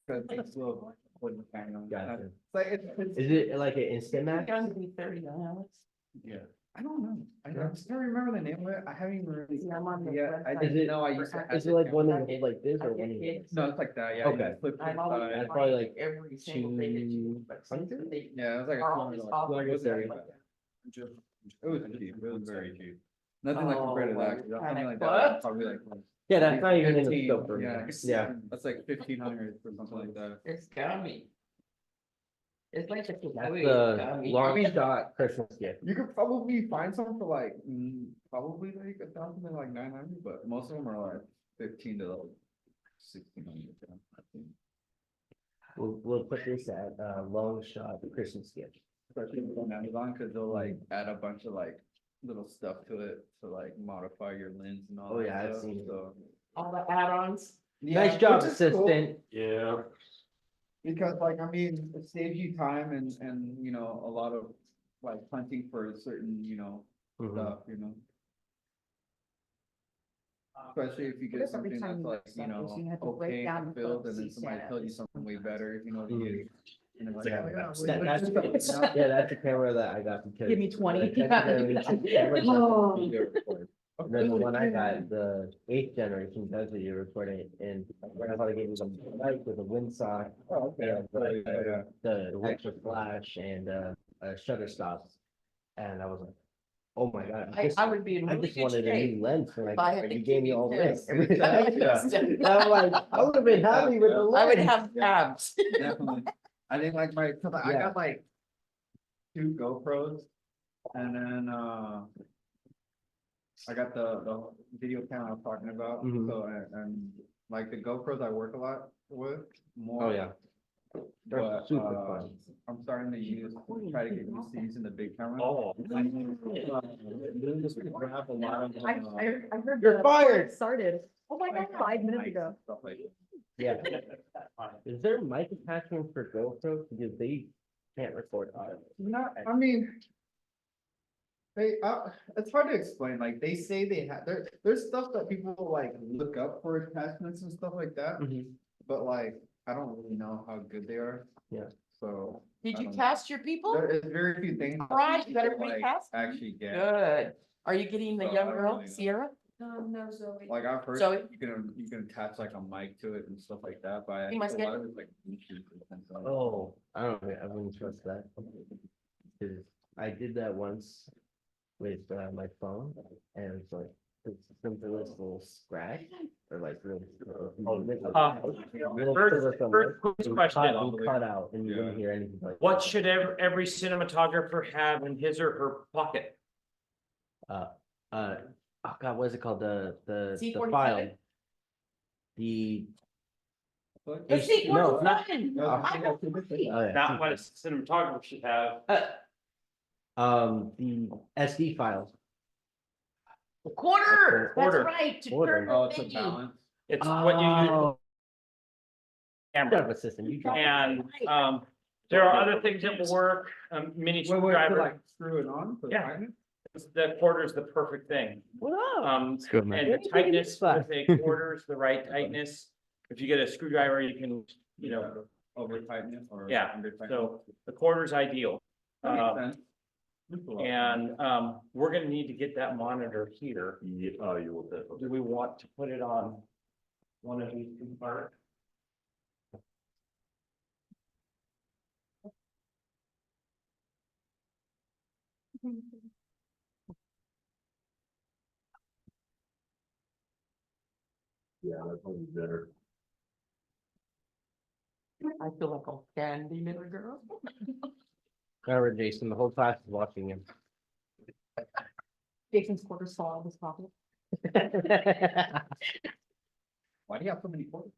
Cause it's little wooden panel. Gotcha. It's like, it's, Is it like an instant It's match? going to be 30 dollars. yeah, I don't know. I just don't remember the name of it. I haven't even really. Yeah, I'm on the Yeah, I website. didn't know I used to have. Is it like one camera. that goes like this or one? No, it's like that, yeah. you Okay. flip it I've always inside. That's been probably like like every single thing that you. but since 200? they Yeah, it was like a are $200. always It offering Like wasn't thirty. like It was cheap, it was very cheap. Nothing like compared to Oh, that, 'cause well, something like what? that, probably like. Yeah, that's not even in the 15, scope for me. yeah. Yeah. That's like 1,500 or something like that. It's gummy. It's like a That's toy, the gummy. long shot Christmas gift. You could probably find some for like, probably like 1,000 to like 900, but most of them are like 15 to like 1,600. I think. We'll put this at long shot Christmas gift. Especially on Amazon, cause they'll like add a bunch of like little stuff to it to like modify your lens and all Oh, that yeah, I've stuff, seen it. so. All the add-ons. Nice Yeah, job, which is cool, assistant. Yeah. Because like, I mean, it saves you time and, you know, a lot of like hunting for certain, you know, Mhm. stuff, you know. Especially if you get Because every something that's time you like, use you something, know, you have to break okay, down the fulfilled, and then photos, somebody yeah, tells you it's something way better, you know, to Mhm. use. And it's like, Yeah, oh, yeah, that's- we- That- we that's, just got this out. yeah, that's the camera that I got because. Give me 20. the 10th generation camera doesn't Oh. video record. And then the one I got, the 8th generation does video recording, and I thought I gave you the mic with a windsock. Oh, okay. and Oh, yeah. the extra flash and shutter stops. And I was like, oh my god, I would be in I really just good wanted a shape. new lens for if I had like, to you gave me give you all this. this. Everything extra. And I'm like, I would have been happy with the lens. I would have abs. Definitely. I think like my, cause I Yeah. got like 2 GoPros and then, I got the video camera I was talking about, Mhm. so, and like the GoPros I work a lot with more. Oh, yeah. They're But, super fun. I'm starting to try to get used to using the big camera. Oh. Doing this, we can grab a lot of, I heard. You're the fired. report Started. Oh my God, 5 minutes mics ago. and Stuff like that. Yeah. Is there mic attachment for GoPro? Because they can't record audio. Not, I mean. It's hard to explain, like, they say they have, there's stuff that people like look up for attachments and stuff like that, but like, I don't really know how good they are. Yeah. So, Did you Um, test your people? there is very few things. that Right, you got people, everybody like, tested? Actually get, Good. Are you getting the So, young I don't girl, really know. Sierra? No, Zoe. like, I've heard Zoe? you can attach like a mic to it and stuff like that, but I You think a must lot get- of it's like Bluetooth and stuff. Oh, I don't know, I wouldn't trust that. 'Cause I did that once with my phone and it's like, it's simply this little scratch or like really. First question. Cut out and you Yeah. didn't hear anything like. What should every cinematographer have in his or her pocket? Oh God, what is it called? The C47? file. The. But- The H- no, not- C47. No, I I think know. that's a good Oh, yeah. Not what a cinematographer should have. The SD files. Quarter, that's Quarter. right, to Quarter. turn Oh, the it's a thingy. balance. It's what you use Oh, camera. Have a system, you drive. And, there are other things that will work, mini Wait, screwdriver. like screw it on? to Yeah. tighten The quarter is the perfect thing. What up? And good, man. the tightness Fine. with a quarter is the right tightness. If you get a screwdriver, you can, it? you know, Over tighten it or? Yeah, under tighten it? so the quarter is ideal. That makes sense. And, we're gonna need to get that monitor here. Yeah, oh, you will definitely. Do we want to put it on one of these two parts? Yeah, that's probably better. I feel like a candy little girl. Remember, Jason, the whole class is watching him. Jason's quarters fall out of his pocket. Why do you have so many quarters?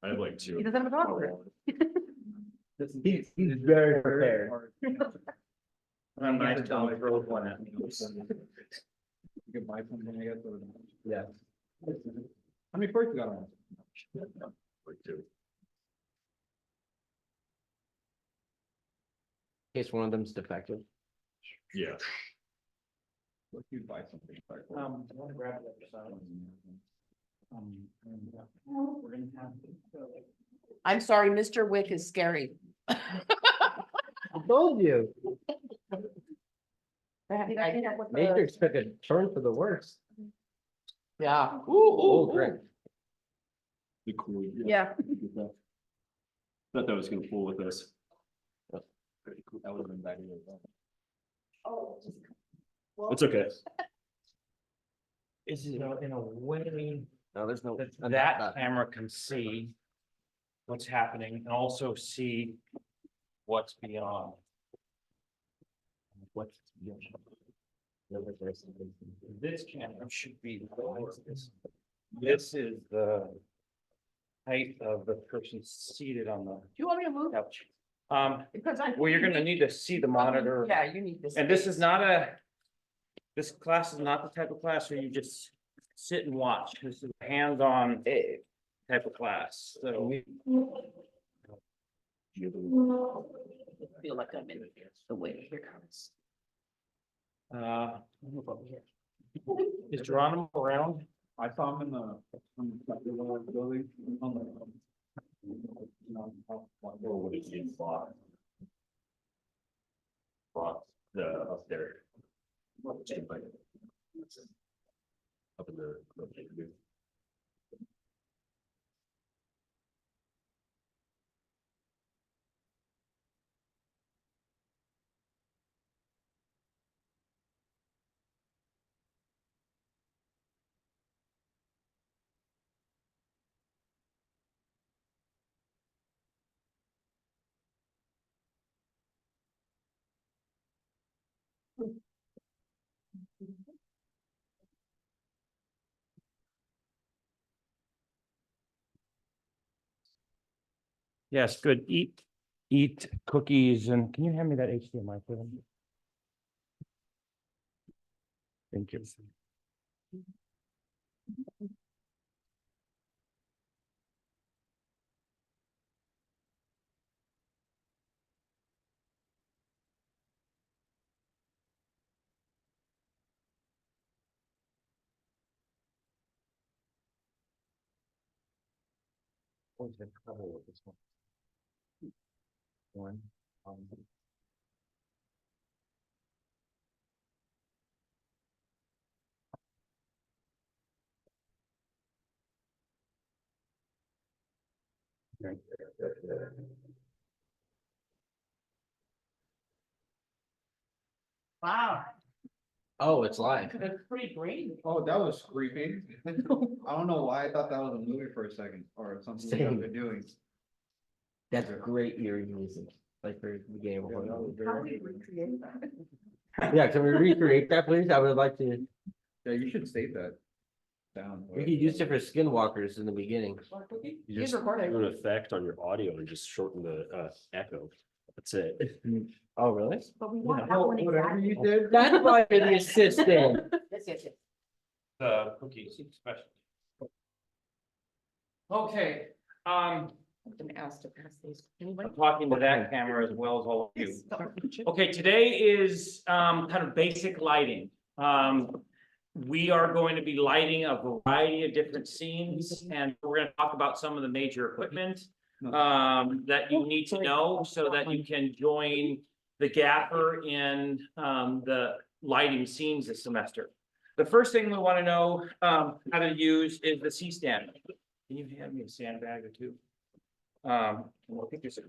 I have like 2. He doesn't have a pocket. Just in He's- case. he's Is it very third prepared. or- I'm Yeah, nice to only throw one at me. You can buy something, I guess. or- Yeah. How many ports you got on? Like 2. In case one of them's defective. Yeah. What if you buy something? Sorry. I want to grab the other side. And, we're gonna have I'm sorry, Mr. Wick is scary. I told you, Matrix took a turn for the worse. Yeah. Oh, great. The cool. Yeah. Thought that was gonna pull with us. That would have been bad. It's okay. Is it in a way No, there's no. that camera can see what's happening and also see what's beyond. What's beyond. This camera should be. This is the height of the person seated on the Do you want me to move? couch. Because I. Well, you're gonna need to see the monitor. Yeah, you need this. And this is not this class is not the type of class where you just sit and watch. This is a hands-on type of class, so. Feel like I'm in the way. Here comes. Is Geronimo around? I saw him in the building. Or would it be block? Block the up there. Up in the. Yes, good. Eat cookies and can you hand me that HDMI for them? Thank you. Always had trouble with this one. Wow, Oh, it's live. that's pretty great. Oh, that was creepy. I don't know why I thought that was a movie for a second or something you guys Same. were doing. That's great eerie music, like for the game. Yeah, that was How very- do we recreate that? Yeah, can we recreate that, please? I would like to, Yeah, you should state that down. we could use it for skinwalkers in the beginning. You He's just recording. do an effect on your audio and just shorten the echo. That's it. Oh, really? But we want that Well, one whatever exactly. you did. That's why you're the assistant. Yes. The cookies, especially. Okay, I'm gonna ask to pass these. Anybody? I'm talking to that camera as well as all of you. Okay, today is kind of basic lighting. We are going to be lighting a variety of different scenes and we're gonna talk about some of the major equipment that you need to know so that you can join the gaffer in the lighting scenes this semester. The first thing we want to know how to use is the C-stand. Can you hand me a sandbag or two? I think there's a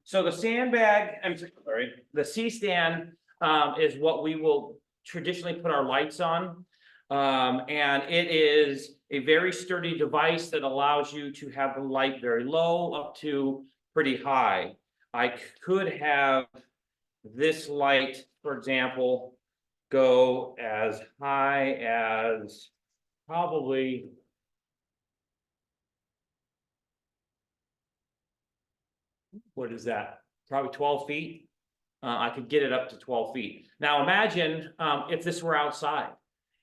so the sandbag, I'm sorry, the C-stand is what we will traditionally put our lights on. And it is a very sturdy device that allows you to have the light very low up to pretty high. I could have this light, for example, go as high as probably what is that? Probably 12 feet. I could get it up to 12 feet. Now imagine if this were outside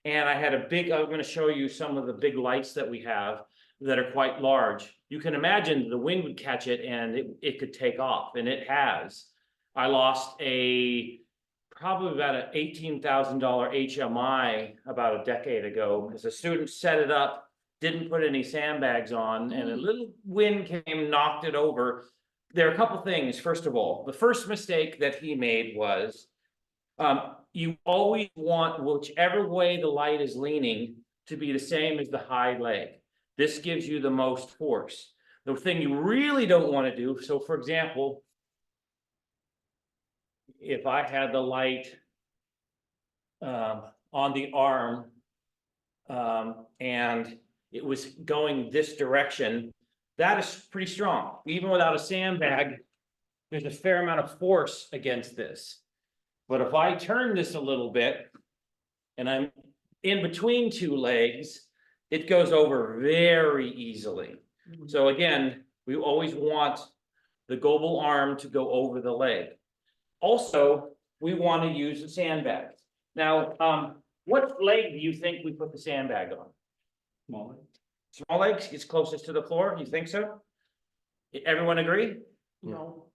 and I had a big, I'm going to show you some of the big lights that we have that are quite large. You can imagine the wind would catch it and it could take off, and it has. I lost probably about an $18,000 HMI about a decade ago, because a student set it up, didn't put any sandbags on, and a little wind came, knocked it over. There are a couple things. First of all, the first mistake that he made was, you always want whichever way the light is leaning to be the same as the high leg. This gives you the most force. The thing you really don't want to do, so for example, if I had the light on the arm, and it was going this direction, that is pretty strong. Even without a sandbag, there's a fair amount of force against this. But if I turn this a little bit and I'm in between two legs, it goes over very easily. So again, we always want the Goebel arm to go over the leg. Also, we want to use the sandbag. Now, what leg do you think we put the sandbag on? Small leg. Small leg is closest to the floor, you think so? Everyone agree? No.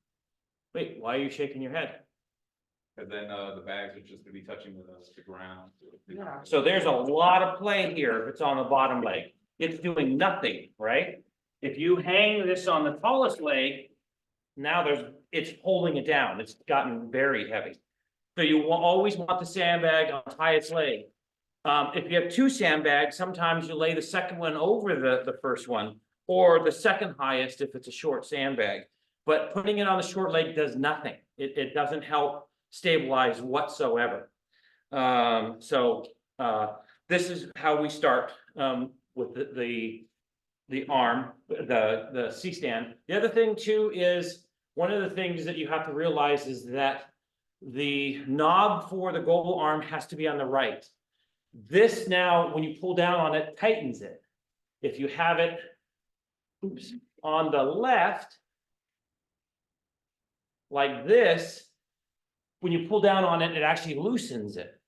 Wait, why are you shaking your head? And then, the bags are just gonna be touching the ground. Yeah. So there's a lot of play here if it's on the bottom leg. It's doing nothing, right? If you hang this on the tallest leg, now it's holding it down. It's gotten very heavy. So you will always want the sandbag on the highest leg. If you have two sandbags, sometimes you lay the second one over the first one, or the second highest if it's a short sandbag. But putting it on the short leg does nothing. It doesn't help stabilize whatsoever. This is how we start with the arm, the C-stand. The other thing too is, one of the things that you have to realize is that the knob for the Goebel arm has to be on the right. This now, when you pull down on it, tightens it. If you have it, on the left, like this, when you pull down on it, it actually loosens it.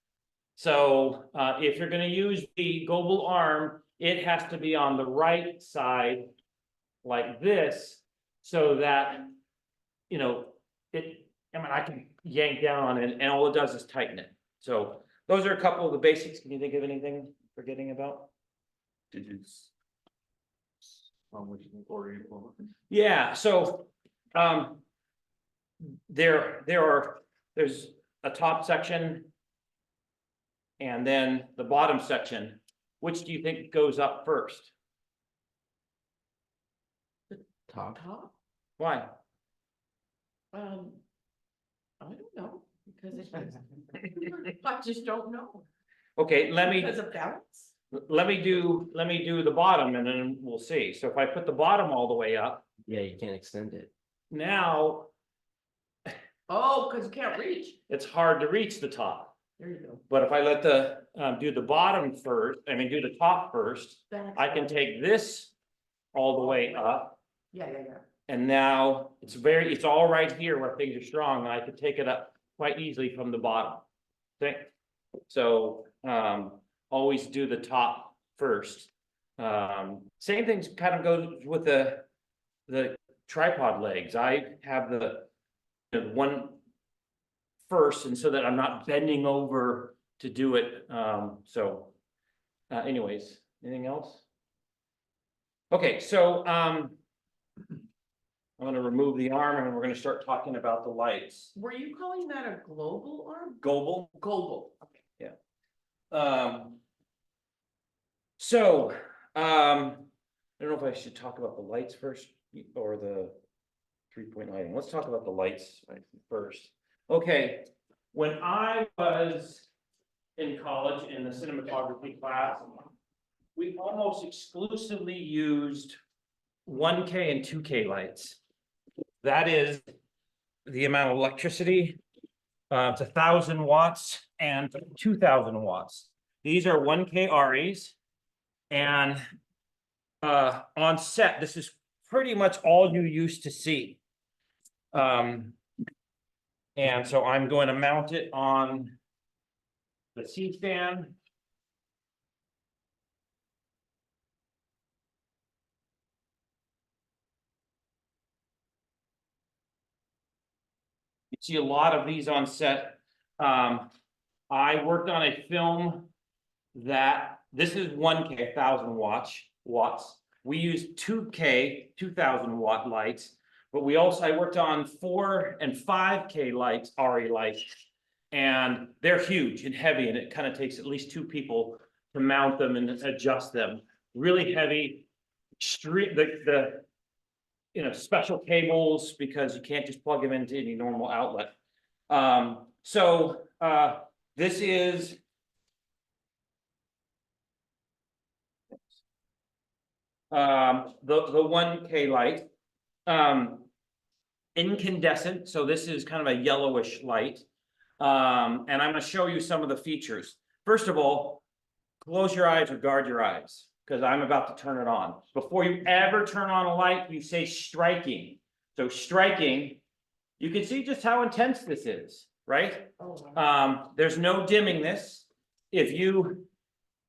So if you're going to use the Goebel arm, it has to be on the right side like this, so that, I can yank down on it and all it does is tighten it. So those are a couple of the basics. Can you think of anything forgetting about? Digits. Which order you pull. Yeah, so there's a top section and then the bottom section. Which do you think goes up first? Top. Top? Why? I don't know, because it has, I just don't know. Okay, Because of balance? let me do the bottom and then we'll see. So if I put the bottom all the way up, Yeah, you can't extend it. now Oh, because you can't reach. it's hard to reach the top. There you go. But if I let do the bottom first, do the top first, I can take this all the way up. Yeah. And now it's all right here where things are strong, and I could take it up quite easily from the bottom. Okay, so always do the top first. Same thing kind of goes with the tripod legs. I have the one first, and so that I'm not bending over to do it. Anyways, anything else? Okay, so I'm going to remove the arm and we're going to start talking about the lights. Were you calling that a global arm? Goebel. Global. Okay. I don't know if I should talk about the lights first or the 3-point lighting. Let's talk about the lights first. Okay, when I was in college in the cinematography class, we almost exclusively used 1K and 2K lights. That is the amount of electricity. It's 1,000 watts and 2,000 watts. These are 1K REs. And on set, this is pretty much all you used to see. And so I'm going to mount it on the C-stand. You see a lot of these on set. I worked on a film that, this is 1K, 1,000 watts. We use 2K, 2,000 watt lights, but I worked on 4 and 5K lights, RE lights. And they're huge and heavy, and it kind of takes at least 2 people to mount them and adjust them. Really heavy, the special cables, because you can't just plug them into any normal outlet. This is the 1K light, incandescent, so this is kind of a yellowish light. And I'm going to show you some of the features. First of all, close your eyes or guard your eyes, because I'm about to turn it on. Before you ever turn on a light, you say striking. So striking, you can see just how intense this is, right? There's no dimming this. If you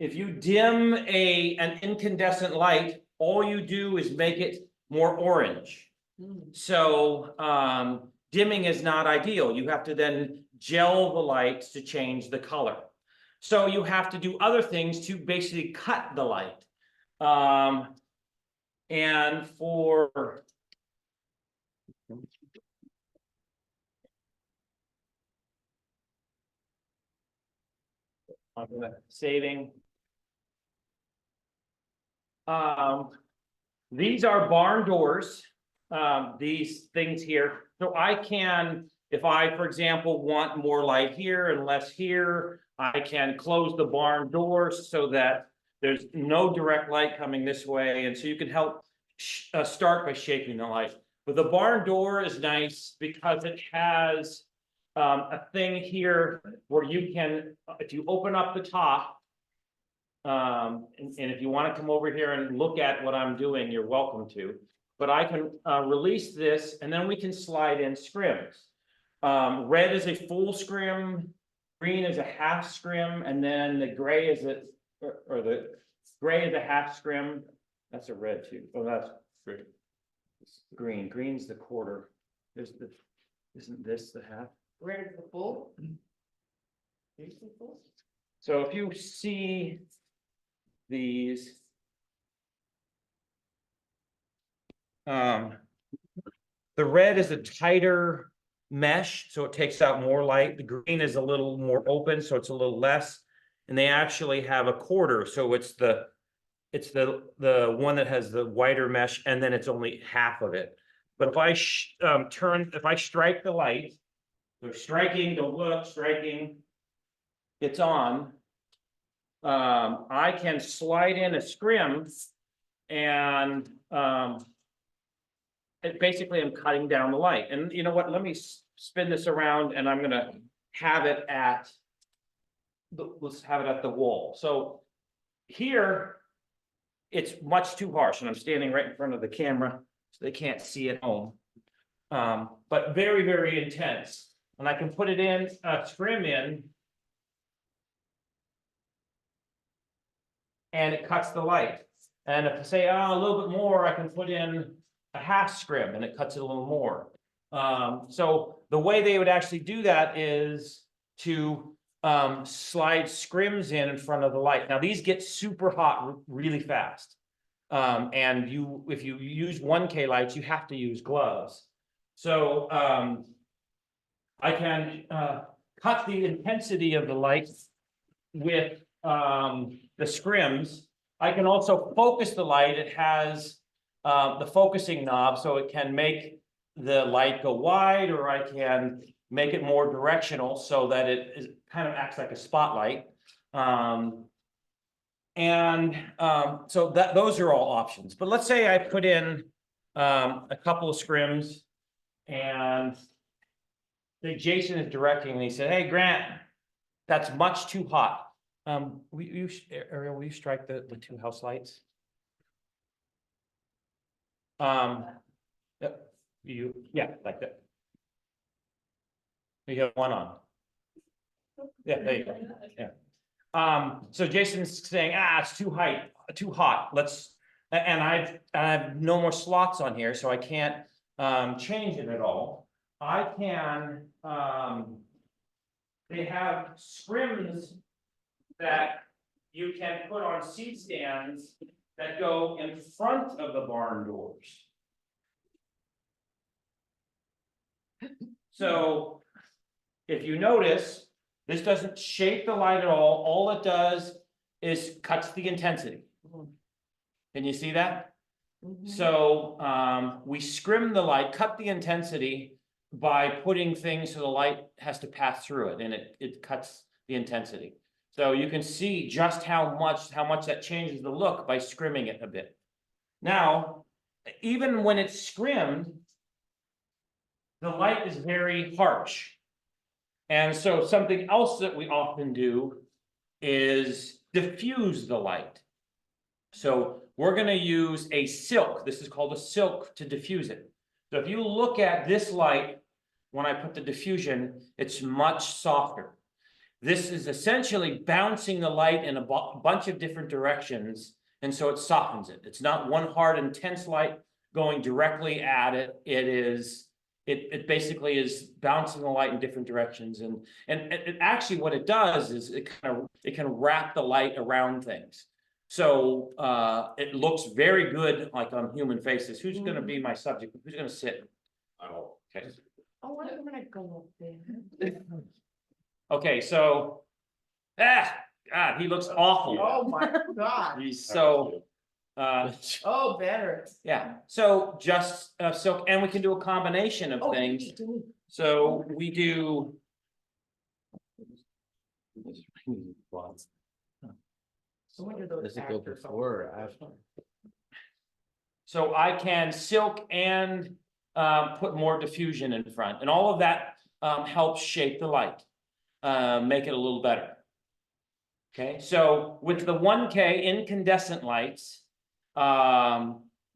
dim an incandescent light, all you do is make it more orange. So dimming is not ideal. You have to then gel the lights to change the color. So you have to do other things to basically cut the light. And for saving. These are barn doors, these things here. So I can, if I, for example, want more light here and less here, I can close the barn doors so that there's no direct light coming this way. And so you can help start by shaping the light. But the barn door is nice because it has a thing here where you can, if you open up the top, and if you want to come over here and look at what I'm doing, you're welcome to. But I can release this, and then we can slide in scrims. Red is a full scrim, green is a half scrim, and then the gray is the gray is a half scrim. That's a red too. Oh, that's green. Green's the quarter. Isn't this the half? Where's the full? Here's the full. So if you see these, the red is a tighter mesh, so it takes out more light. The green is a little more open, so it's a little less. And they actually have a quarter, so it's the one that has the wider mesh, and then it's only half of it. But if I if I strike the light, so striking, don't look, striking, it's on. I can slide in a scrim, and basically I'm cutting down the light. And you know what? Let me spin this around, and I'm gonna have it at let's have it at the wall. So here, it's much too harsh, and I'm standing right in front of the camera, so they can't see at home. But very, very intense. And I can put it in, scrim in, and it cuts the light. And if I say, a little bit more, I can put in a half scrim, and it cuts it a little more. So the way they would actually do that is to slide scrims in front of the light. Now these get super hot really fast. And if you use 1K lights, you have to use gloves. So I can cut the intensity of the light with the scrims. I can also focus the light. It has the focusing knob, so it can make the light go wide, or I can make it more directional so that it kind of acts like a spotlight. So those are all options. But let's say I put in a couple of scrims, and Jason is directing, and he said, "Hey, Grant, that's much too hot. Ariel, will you strike the 2 house lights?" Yeah, like that. You have one on. Yeah, there you go. Yeah. So Jason's saying, it's too hot. And I have no more slots on here, so I can't change it at all. I can they have scrims that you can put on seat stands that go in front of the barn doors. So if you notice, this doesn't shape the light at all it does is cuts the intensity. Can you see that? So, we scrim the light, cut the intensity by putting things so the light has to pass through it, and it cuts the intensity. So you can see just how much that changes the look by scrimming it a bit. Now, even when it's scrimmed, the light is very harsh. And so something else that we often do is diffuse the light. So we're gonna use a silk, this is called a silk, to diffuse it. So if you look at this light, when I put the diffusion, it's much softer. This is essentially bouncing the light in a bunch of different directions, and so it softens it. It's not one hard, intense light going directly at it. It basically is bouncing the light in different directions, and it actually what it does is it can wrap the light around things. So it looks very good, like on human faces. Who's going to be my subject? Who's going to sit? Oh, okay. Oh, I'm gonna go up there. Okay, so God, he looks awful. Oh, my God. He's so Oh, better. yeah. So just silk, and we can do a combination of Oh, things. me. So we do. So when do those Does it go actors all- before or after? So I can silk and put more diffusion in front, and all of that helps shape the light, make it a little better. Okay, so with the 1K incandescent lights,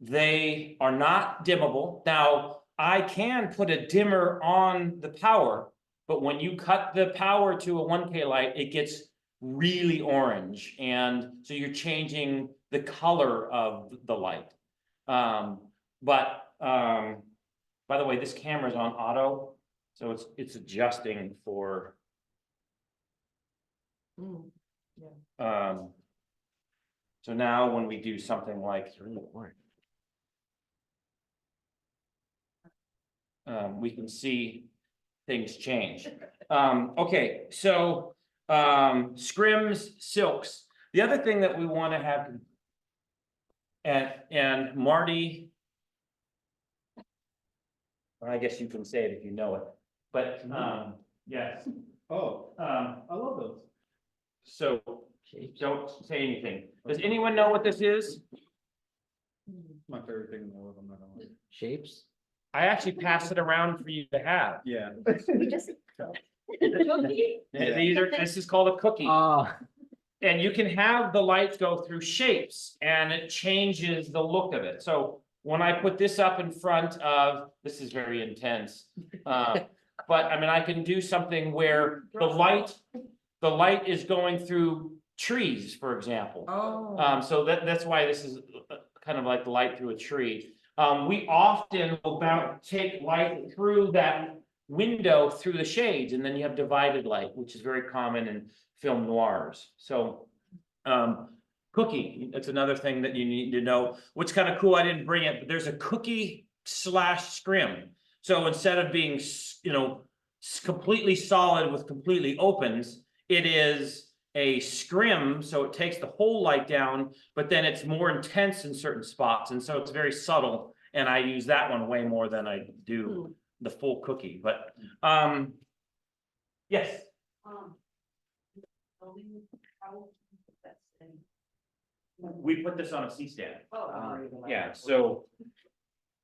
they are not dimmable. Now, I can put a dimmer on the power, but when you cut the power to a 1K light, it gets really orange, and so you're changing the color of the light. By the way, this camera's on auto, so it's adjusting for Mm. so now when we do something like we can see things change. Okay, so scrims, silks. The other thing that we want to have, and Marty, I guess you can say it if you know it, but yes. Oh, I love those. So don't say anything. Does anyone know what this is? My favorite thing in the world, I'm not gonna lie. Shapes? I actually passed it around for you to have. Yeah. This is called a cookie. And you can have the lights go through shapes and it changes the look of it. So when I put this up in front of, this is very intense. But I mean, I can do something where the light is going through trees, for example. Oh. So that's why this is kind of like the light through a tree. We often will take light through that window through the shades, and then you have divided light, which is very common in film noirs. So, cookie, that's another thing that you need to know. What's kind of cool, I didn't bring it, but there's a cookie / scrim. So instead of being, completely solid with completely opens, it is a scrim, so it takes the whole light down, but then it's more intense in certain spots, and so it's very subtle, and I use that one way more than I do the full cookie, but, yes. We put this on a C-stand. Yeah, so,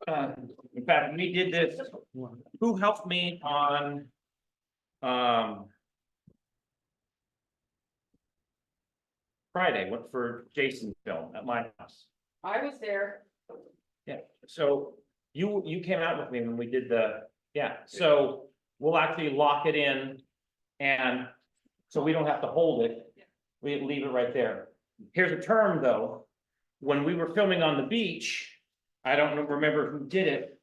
in fact, we did this, who helped me on, Friday, went for Jason's film at my house. I was there. Yeah, so you came out with me when we did so we'll actually lock it in. And so we don't have to hold it, we leave it right there. Here's a term though, when we were filming on the beach, I don't remember who did it.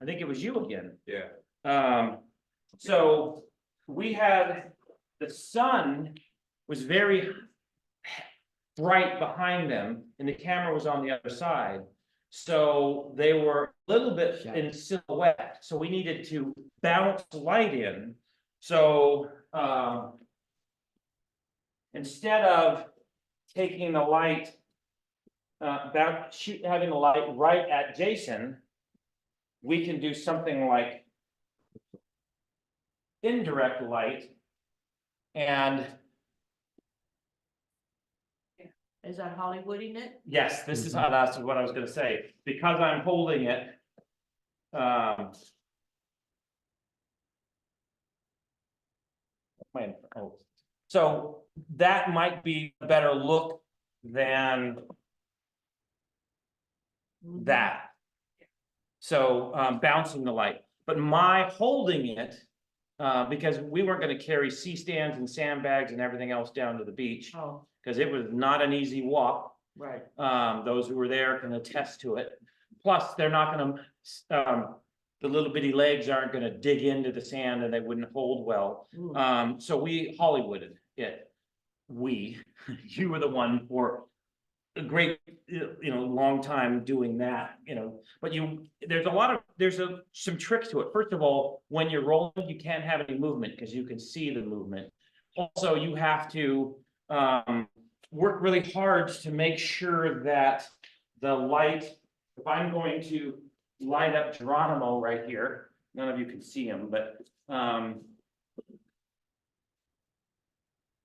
I think it was you again. Yeah. So we had the sun was very bright behind them and the camera was on the other side. So they were a little bit in silhouette, so we needed to bounce light in. So, instead of taking the light, having the light right at Jason, we can do something like indirect light. And Is that Hollywooding it? yes, this is how, that's what I was gonna say, because I'm holding it. So that might be a better look than that. So, bouncing the light, but my holding it, because we weren't gonna carry C-stands and sandbags and everything else down to the beach, Oh, because it was not an easy walk. right. Those who were there can attest to it. Plus, they're not gonna, the little bitty legs aren't gonna dig into the sand and they wouldn't hold well. Mm. So we Hollywooded it. You were the one for a great, long time doing that, but there's some tricks to it. First of all, when you're rolling, you can't have any movement because you can see the movement. Also, you have to, work really hard to make sure that the light, if I'm going to light up Geronimo right here, none of you can see him, but,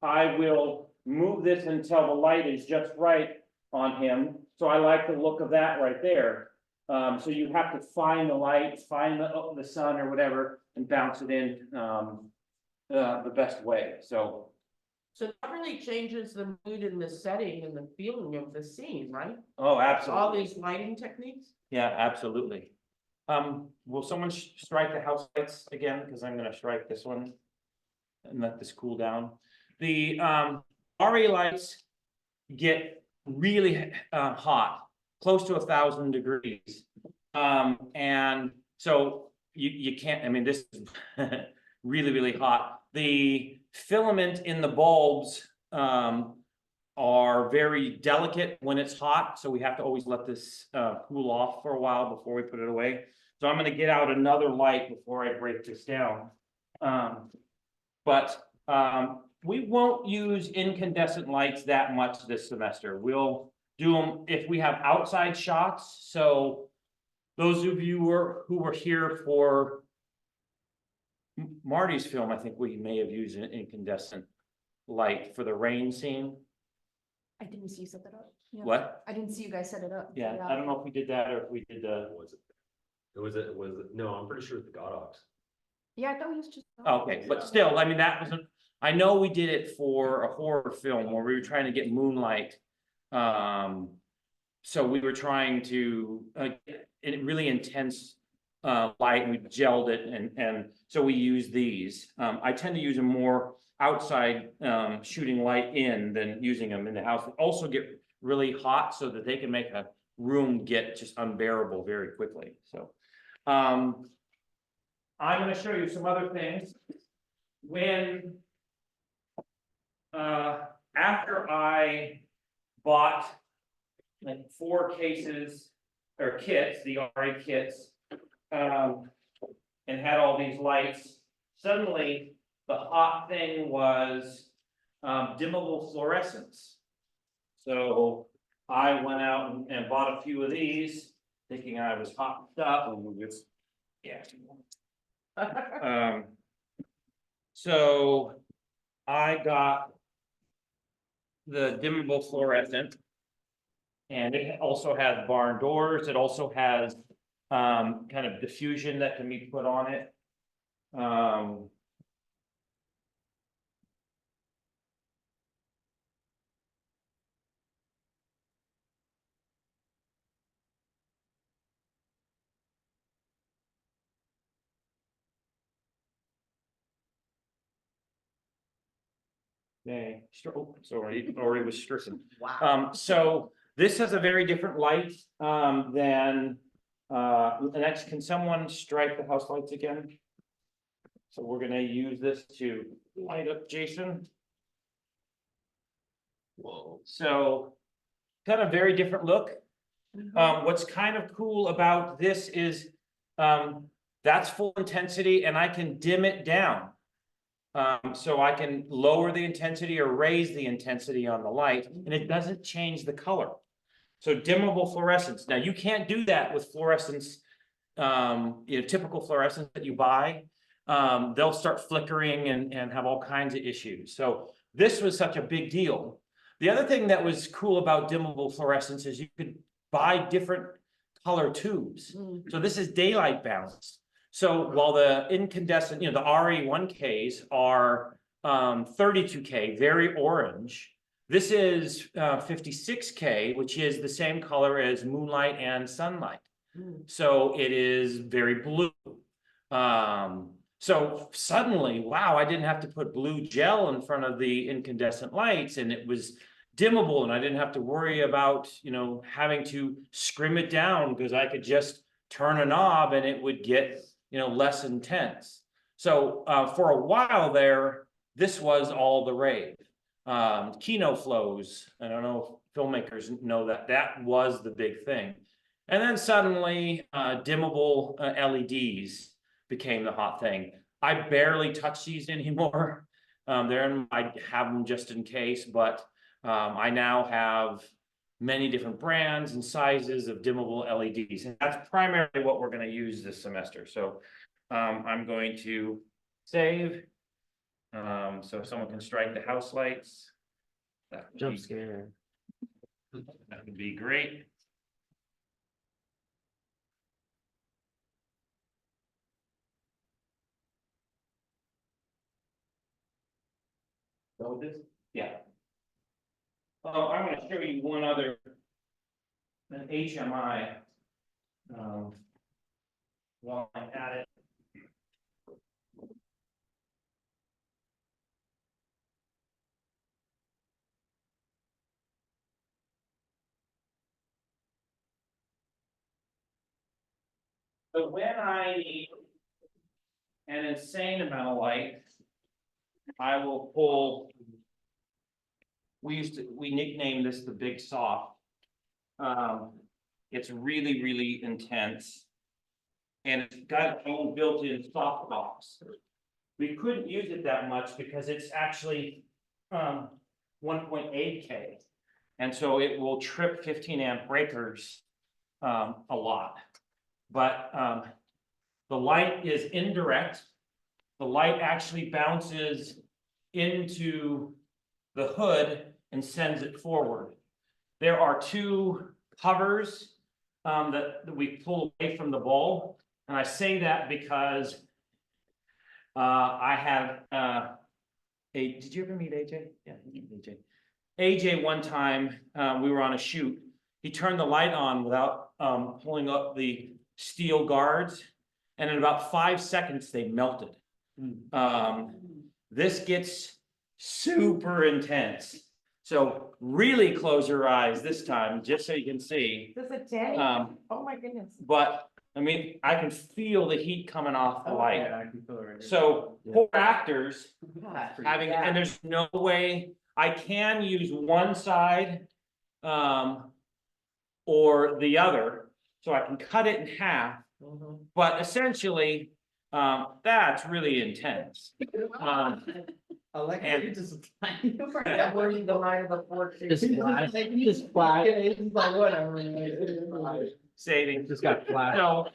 I will move this until the light is just right on him. So I like the look of that right there. So you have to find the light, find the sun or whatever and bounce it in, the best way. So So that really changes the mood and the setting and the feeling of the scene, right? oh, All absolutely. these lighting techniques? Yeah, absolutely. Will someone strike the house lights again? Because I'm gonna strike this one. And let this cool down. The RA lights get really hot, close to 1,000 degrees. And so you can't, I mean, this is really, really hot. The filament in the bulbs are very delicate when it's hot, so we have to always let this cool off for a while before we put it away. So I'm gonna get out another light before I break this down. But we won't use incandescent lights that much this semester. We'll do them if we have outside shots. So those of you who were here for Marty's film, I think we may have used an incandescent light for the rain scene. I didn't see you set that up. Yeah. What? I didn't see you guys set it up. Yeah, I don't know if we did that or if we did the, No, I'm pretty sure it's the Godox. Yeah, I thought it was just. okay, but still, I mean, that wasn't, I know we did it for a horror film where we were trying to get moonlight. So we were trying to, it really intense light, we gelled it and so we use these. I tend to use them more outside, shooting light in than using them in the house. They also get really hot so that they can make a room get just unbearable very quickly, so. I'm gonna show you some other things. When after I bought like 4 cases or kits, the RA kits, and had all these lights, suddenly the hot thing was dimmable fluorescents. So I went out and bought a few of these, thinking I was hot up. Yeah. So I got the dimmable fluorescent. And it also has barn doors. It also has kind of diffusion that can be put on it. Okay, sorry, already was stricken. Wow. So this has a very different light than next, can someone strike the house lights again? So we're gonna use this to light up Jason. Whoa. So, got a very different look. What's kind of cool about this is, that's full intensity and I can dim it down. So I can lower the intensity or raise the intensity on the light and it doesn't change the color. So dimmable fluorescence. Now you can't do that with fluorescence, typical fluorescence that you buy. They'll start flickering and have all kinds of issues. So this was such a big deal. The other thing that was cool about dimmable fluorescence is you could buy different color tubes. So this is daylight balanced. So while the incandescent, the RE1Ks are 32K, very orange. This is 56K, which is the same color as moonlight and sunlight. So it is very blue. So suddenly, wow, I didn't have to put blue gel in front of the incandescent lights and it was dimmable and I didn't have to worry about, having to scrim it down because I could just turn a knob and it would get, less intense. So for a while there, this was all the rave. Kino flows, I don't know if filmmakers know that was the big thing. And then suddenly dimmable LEDs became the hot thing. I barely touch these anymore. I have them just in case, but I now have many different brands and sizes of dimmable LEDs. And that's primarily what we're going to use this semester. So I'm going to save. So if someone can strike the house lights. That would Jump be- scare. That would be great. So this, yeah. Oh, I want to show you one other. An HMI. While I'm at it. So when I need an insane amount of light, I will pull. We nicknamed this the Big Soft. It's really, really intense. And it's got its own built-in softbox. We couldn't use it that much because it's actually 1.8K. And so it will trip 15 amp breakers a lot. But the light is indirect. The light actually bounces into the hood and sends it forward. There are two covers that we pull away from the bulb. And I say that because I have did you ever meet AJ? Yeah, you met AJ. AJ one time, we were on a shoot. He turned the light on without pulling up the steel guards. And in about 5 seconds, they melted. This gets super intense. So really close your eyes this time, just so you can see. Does it Danny? Um, Oh, my goodness. But I mean, I can feel the heat coming off the light. Yeah, I can feel it right here. So poor actors God. having, Yeah. and there's no way, I can use one side. Or the other, so I can cut it in half, but essentially, that's really intense. I like and- how you just. That was the line of the fork. Just flash. Just flash. It's like whatever. Saving. Just got flashed. So,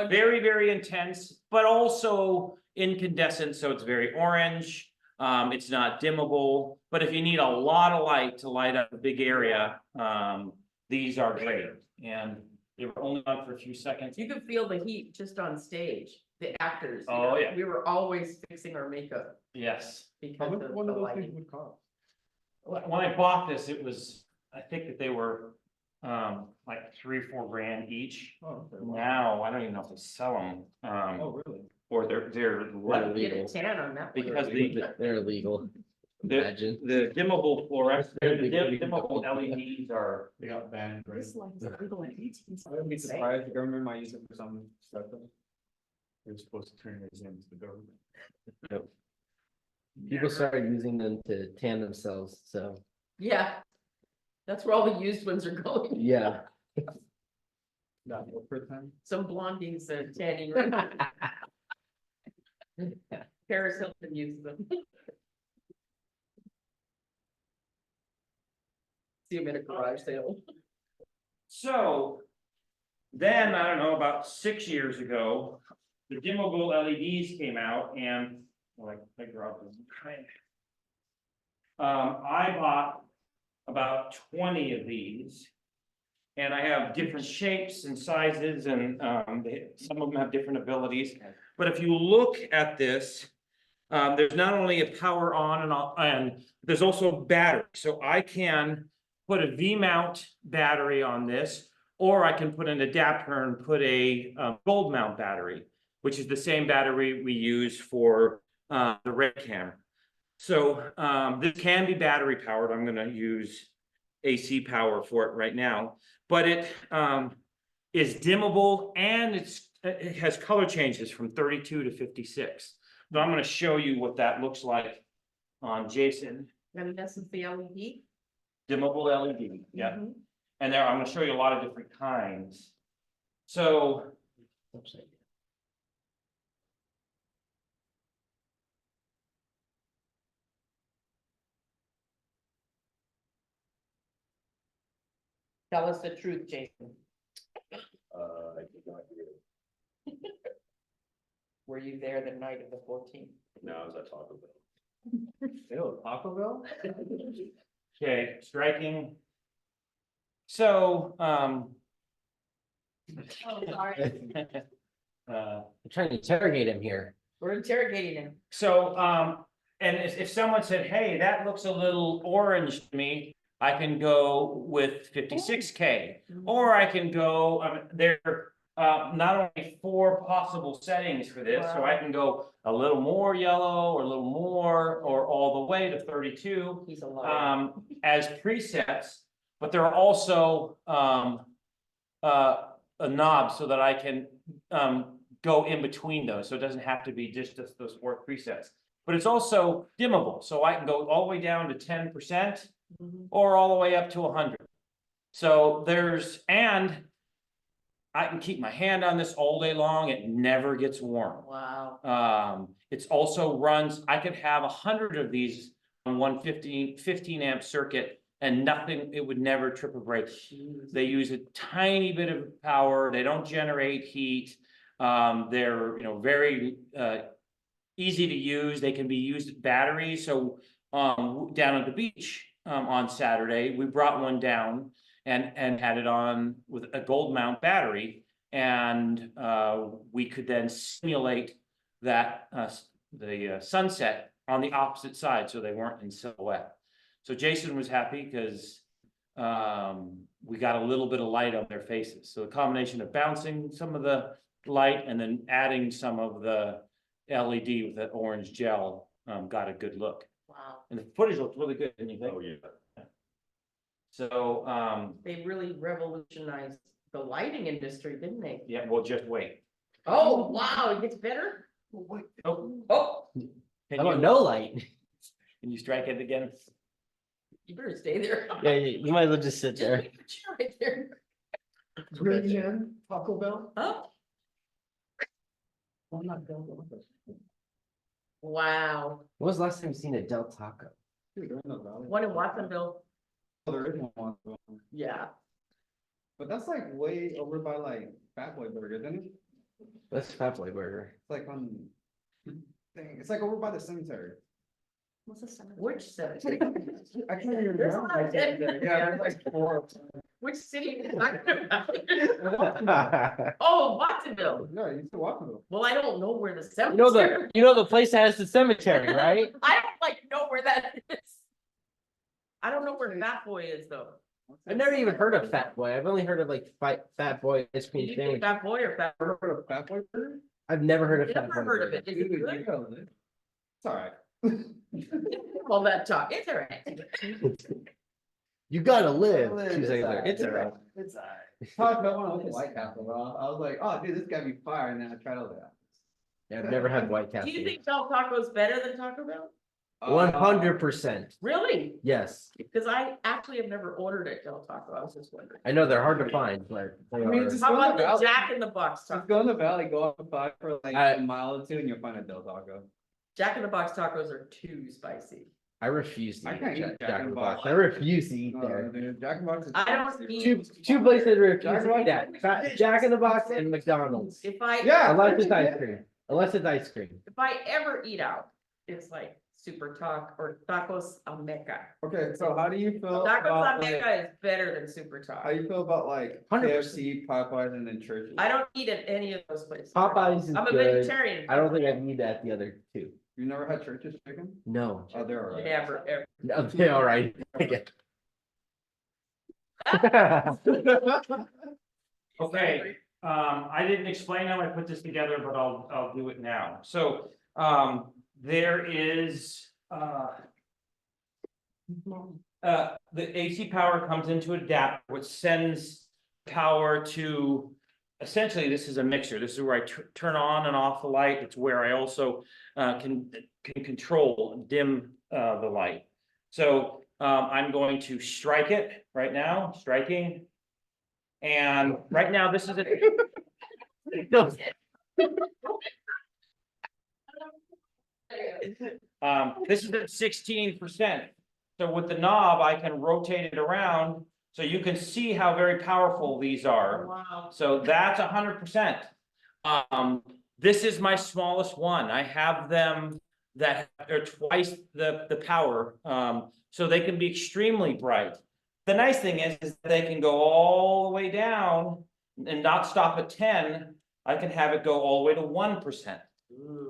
very, very intense, but also incandescent, so it's very orange. It's not dimmable, but if you need a lot of light to light up a big area, these are great. And they were only on for a few seconds. You could feel the heat just on stage, the actors. you Oh, know, yeah. We were always fixing our makeup Yes. How because much of one the of those things lighting. would cost? When I bought this, it was, I think that they were, like 3 or 4 grand each. Oh, okay. Wow. Now, I don't even know if they sell them, Oh, really? or they're They're Get a illegal. tan on that. one. because They're illegal. the, Imagine. the dimmable fluorescent, They're the illegal. dimmable LEDs are, They got banned, right? This light is illegal in 18. I wouldn't be surprised, the government might use it for some stuff. They're supposed to turn these into the government. People started using them to tan themselves, so, Yeah. That's where all the used ones are going. yeah. Not the first time. Some blondies tanning. right? Paris Hilton uses them. See them at a garage sale. So then, I don't know, about 6 years ago, the dimmable LEDs came out and like, I dropped them. I bought about 20 of these. And I have different shapes and sizes and some of them have different abilities. But if you look at this, there's not only a power on and there's also a battery. So I can put a V-mount battery on this, or I can put an adapter and put a gold mount battery, which is the same battery we use for the red camera. So this can be battery powered. I'm going to use AC power for it right now, but it is dimmable and it has color changes from 32 to 56. So I'm going to show you what that looks like on Jason. And this is the LED. Dimmable LED, yeah. Mhm. And there, I'm gonna show you a lot of different kinds. So, Tell us the truth, Jason. I did not hear. Were you there the night of the 14th? No, I was at Taco Bell. Ew, Taco Bell? okay, striking. So, Oh, sorry. I'm trying to interrogate him here. We're interrogating him. so, and if someone said, hey, that looks a little orange to me, I can go with 56K. Or I can go, there not only 4 possible settings for this, so I can go a little more yellow or a little more, or all the way to 32. He's a liar. As presets, but there are also a knob so that I can go in between those, so it doesn't have to be just those 4 presets. But it's also dimmable, so I can go all the way down to 10% Mhm. or all the way up to 100. So and I can keep my hand on this all day long, it never gets warm. Wow. It's also runs, I could have 100 of these on 15 amp circuit and nothing, it would never trip or break. They use a tiny bit of power, they don't generate heat. They're, very easy to use, they can be used as batteries. So down at the beach on Saturday, we brought one down and had it on with a gold mount battery. And we could then simulate that the sunset on the opposite side, so they weren't in silhouette. So Jason was happy because we got a little bit of light on their faces. So the combination of bouncing some of the light and then adding some of the LED with that orange gel got a good look. Wow. And the footage looked really good, didn't you think? Oh, yeah. So They really revolutionized the lighting industry, didn't they? yeah, well, just wait. Oh, wow, it gets better? Oh, How can about you, no light? can you strike it again? You better stay there. Yeah, you might as well just sit Just there. leave the chair right there. Taco Bell? Huh? Wow. When was the last time you seen a Del Taco? Dude, they're in the valley. One in Watsonville. There is one. Yeah. But that's like way over by like Fat Boy Burger, isn't it? That's Fat Boy Burger. It's like on, dang, it's like over by the cemetery. What's the cemetery? Which cemetery? I can't even There's a remember. lot of cemeteries. Yeah, there's like 4. Which city are you talking about? Oh, Watsonville. Yeah, you used to walk them. Well, I don't know where the You know cemetery. the place that has the cemetery, right? I don't like know where that is. I don't know where Fat Boy is though. I've never even heard of Fat Boy. I've only heard of like Fat Boy ice Did cream you think sandwich. Fat Boy or Fat? Heard of Fat Boy Burger? I've never heard of Fat Never Boy. heard of Burger. it. Is Dude, it you good? know it. It's alright. All that talk. It's all right. You gotta live. It's 2 seconds later. alright. It's alright. It's alright. Talked about when I was in White Castle, bro. I was like, oh, dude, this gotta be fire, and then I tried all that. Yeah, I've never had White Do you Castle. think Del Taco is better than Taco Bell? 100%. Really? Yes, Because I actually have never ordered at Del Taco, I was just wondering. I know they're hard to find, but they I mean, are. just How go in about the the valley. Jack in the Box Just taco? go in the valley, go up 5 for like I- a mile or two and you'll find a Del Taco. Jack in the Box tacos are too spicy. I refuse to I eat can't at eat Jack in the Box. Box. I refuse to eat No, there. dude, Jack in the Box is. I don't Two places I refuse Jack in the to eat at, Jack in the Box and McDonald's. If I. Yeah. Unless it's ice cream, unless it's ice cream. If I ever eat out, it's like Super Taco or Tacos Almeca. Okay, so how do you feel Tacos about like, Almeca is better than Super how Taco. you feel about like 100%. KFC, Popeyes, and then Churches? I don't eat at any of those places. Popeyes is I'm a good. vegetarian. I don't think I'd eat at the other two. You never had Churches chicken? No. Oh, they're alright. Never, ever. No, they're all right. I get Okay, I didn't explain how I put this together, but I'll do it now. So, there is, the AC power comes into an adapter, which sends power to, essentially, this is a mixer. This is where I turn on and off the light. It's where I also, can control, dim, the light. So, I'm going to strike it right now, striking. And right now, this is a. This is at 16%. So with the knob, I can rotate it around, so you can see how very powerful these are. Wow. So that's 100%. This is my smallest one. I have them that are twice the power, so they can be extremely bright. The nice thing is they can go all the way down and not stop at 10. I can have it go all the way to 1%.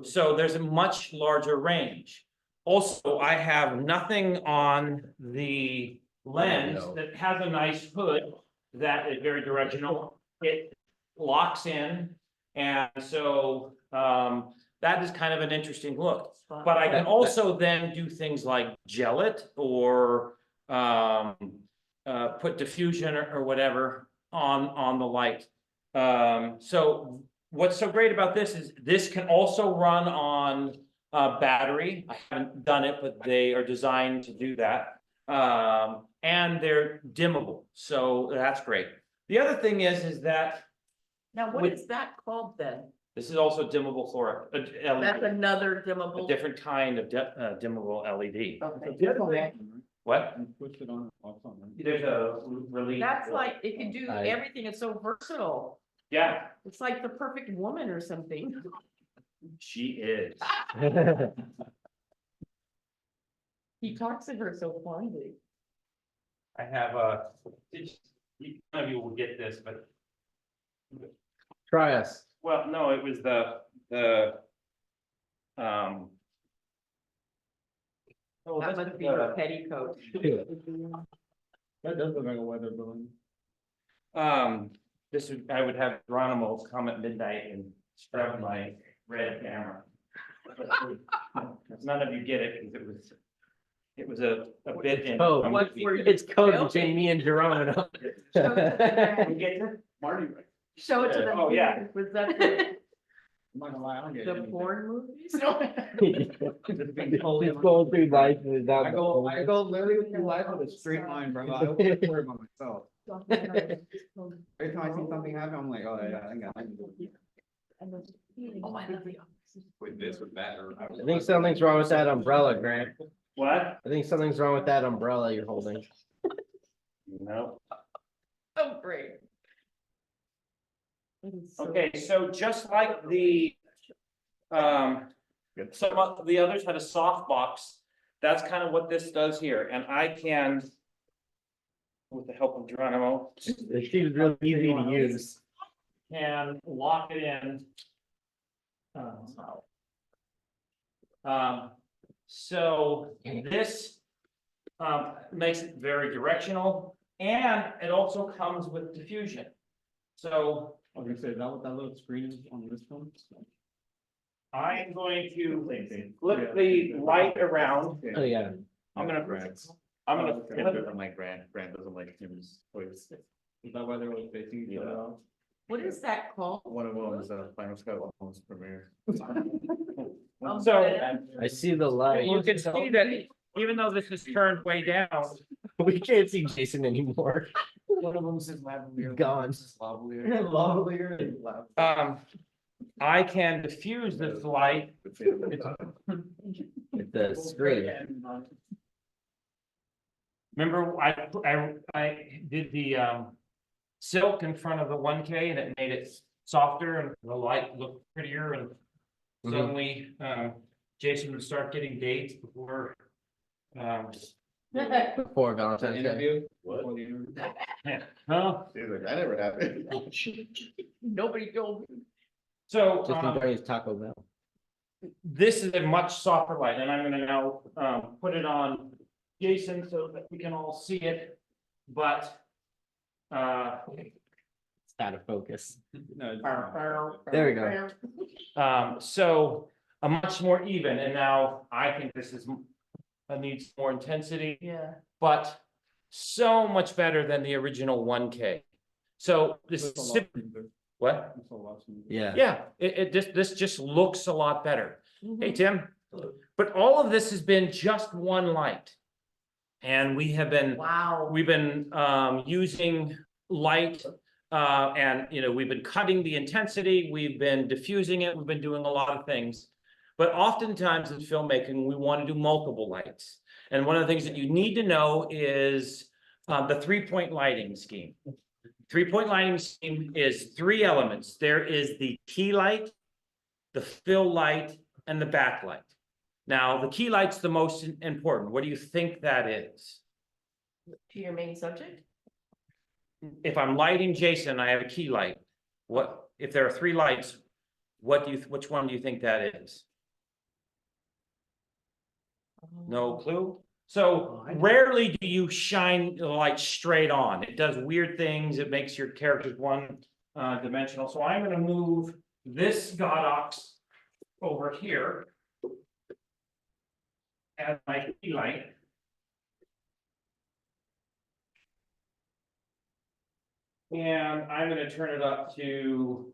So there's a much larger range. Also, I have nothing on the lens that has a nice hood that is very directional. It locks in, and so that is kind of an interesting look. But I can also then do things like gel it or put diffusion or whatever on the light. So what's so great about this is this can also run on battery. I haven't done it, but they are designed to do that. And they're dimmable, so that's great. The other thing is that Now, what With- is that called then? this is also dimmable fluorescent, That's LED, another a dimmable. different kind of dimmable LED. Okay. What? And push it on, off on, right? There's a release. That's like, it can do I- everything. It's so versatile. Yeah, It's like the perfect woman or something. she is. He talks to her so fondly. I have none of you will get this, but, Try us. well, no, it was the, oh, That this must is be her petticoat. That does look like a weather balloon. this would, I would have Geronimo come at midnight and scrub my red camera. None of you get it, because it was a bit in. Oh, What were you it's code filming? between me and Geronimo. You get it? Marty, Show it to them. Oh, yeah. Was that the, I'm not gonna lie, I don't get the anything. porn movies? He's going through life without. I go literally through life with a straight line, bro. I don't worry about myself. Every time I see something happen, I'm like, oh yeah, I got nothing to do with it. Oh, I love you. With this, with that, or. I think something's wrong with that umbrella, Grant. What? I think something's wrong with that umbrella you're holding. No. Oh, great. It is so- Okay, so just like the, some of the others had a soft box, that's kind of what this does here, and I can, with the help of Geronimo, It seems really easy to use. can lock it in. So this, makes it very directional, and it also comes with diffusion. So I was gonna say, is that what that little screen is on this one? I am going to flip the light around. Oh, yeah. I'm gonna, Okay. Like Grant doesn't like his voice. Is that why they're always facing each other off? What is that called? One of them is Final Sky almost premiere. So I see the light. you can see that even though this is turned way down, We can't see Jason anymore. One of them says lavalier. Gone. Lavalier. Lavalier and I can diffuse this light. With the screen. Remember, I did the silk in front of the 1K and it made it softer and the light looked prettier and suddenly Jason would start getting dates before Before Valentine's Day. Interview. What? no. He's like, I never have it. Nobody told me. So Just enjoy his Taco Bell. this is a much softer light and I'm gonna now put it on Jason so that we can all see it. But It's out of focus. No, it's There we go. so a much more even, and now I think this is needs more intensity, Yeah. but so much better than the original 1K. So this, what? Yeah. Yeah, this just looks a lot better. Hey, Tim, but all of this has been just one light. And we have been Wow. we've been using light and we've been cutting the intensity, we've been diffusing it, we've been doing a lot of things. But oftentimes in filmmaking, we want to do multiple lights. And one of the things that you need to know is the 3-point lighting scheme. 3-point lighting scheme is 3 elements. There is the key light, the fill light, and the backlight. Now, the key light's the most important. What do you think that is? To your main subject? If I'm lighting Jason, I have a key light. What, if there are 3 lights, which one do you think that is? No clue? So rarely do you shine the light straight on. It does weird things. It makes your characters one dimensional. So I'm gonna move this Godox over here as my key light. And I'm gonna turn it up to,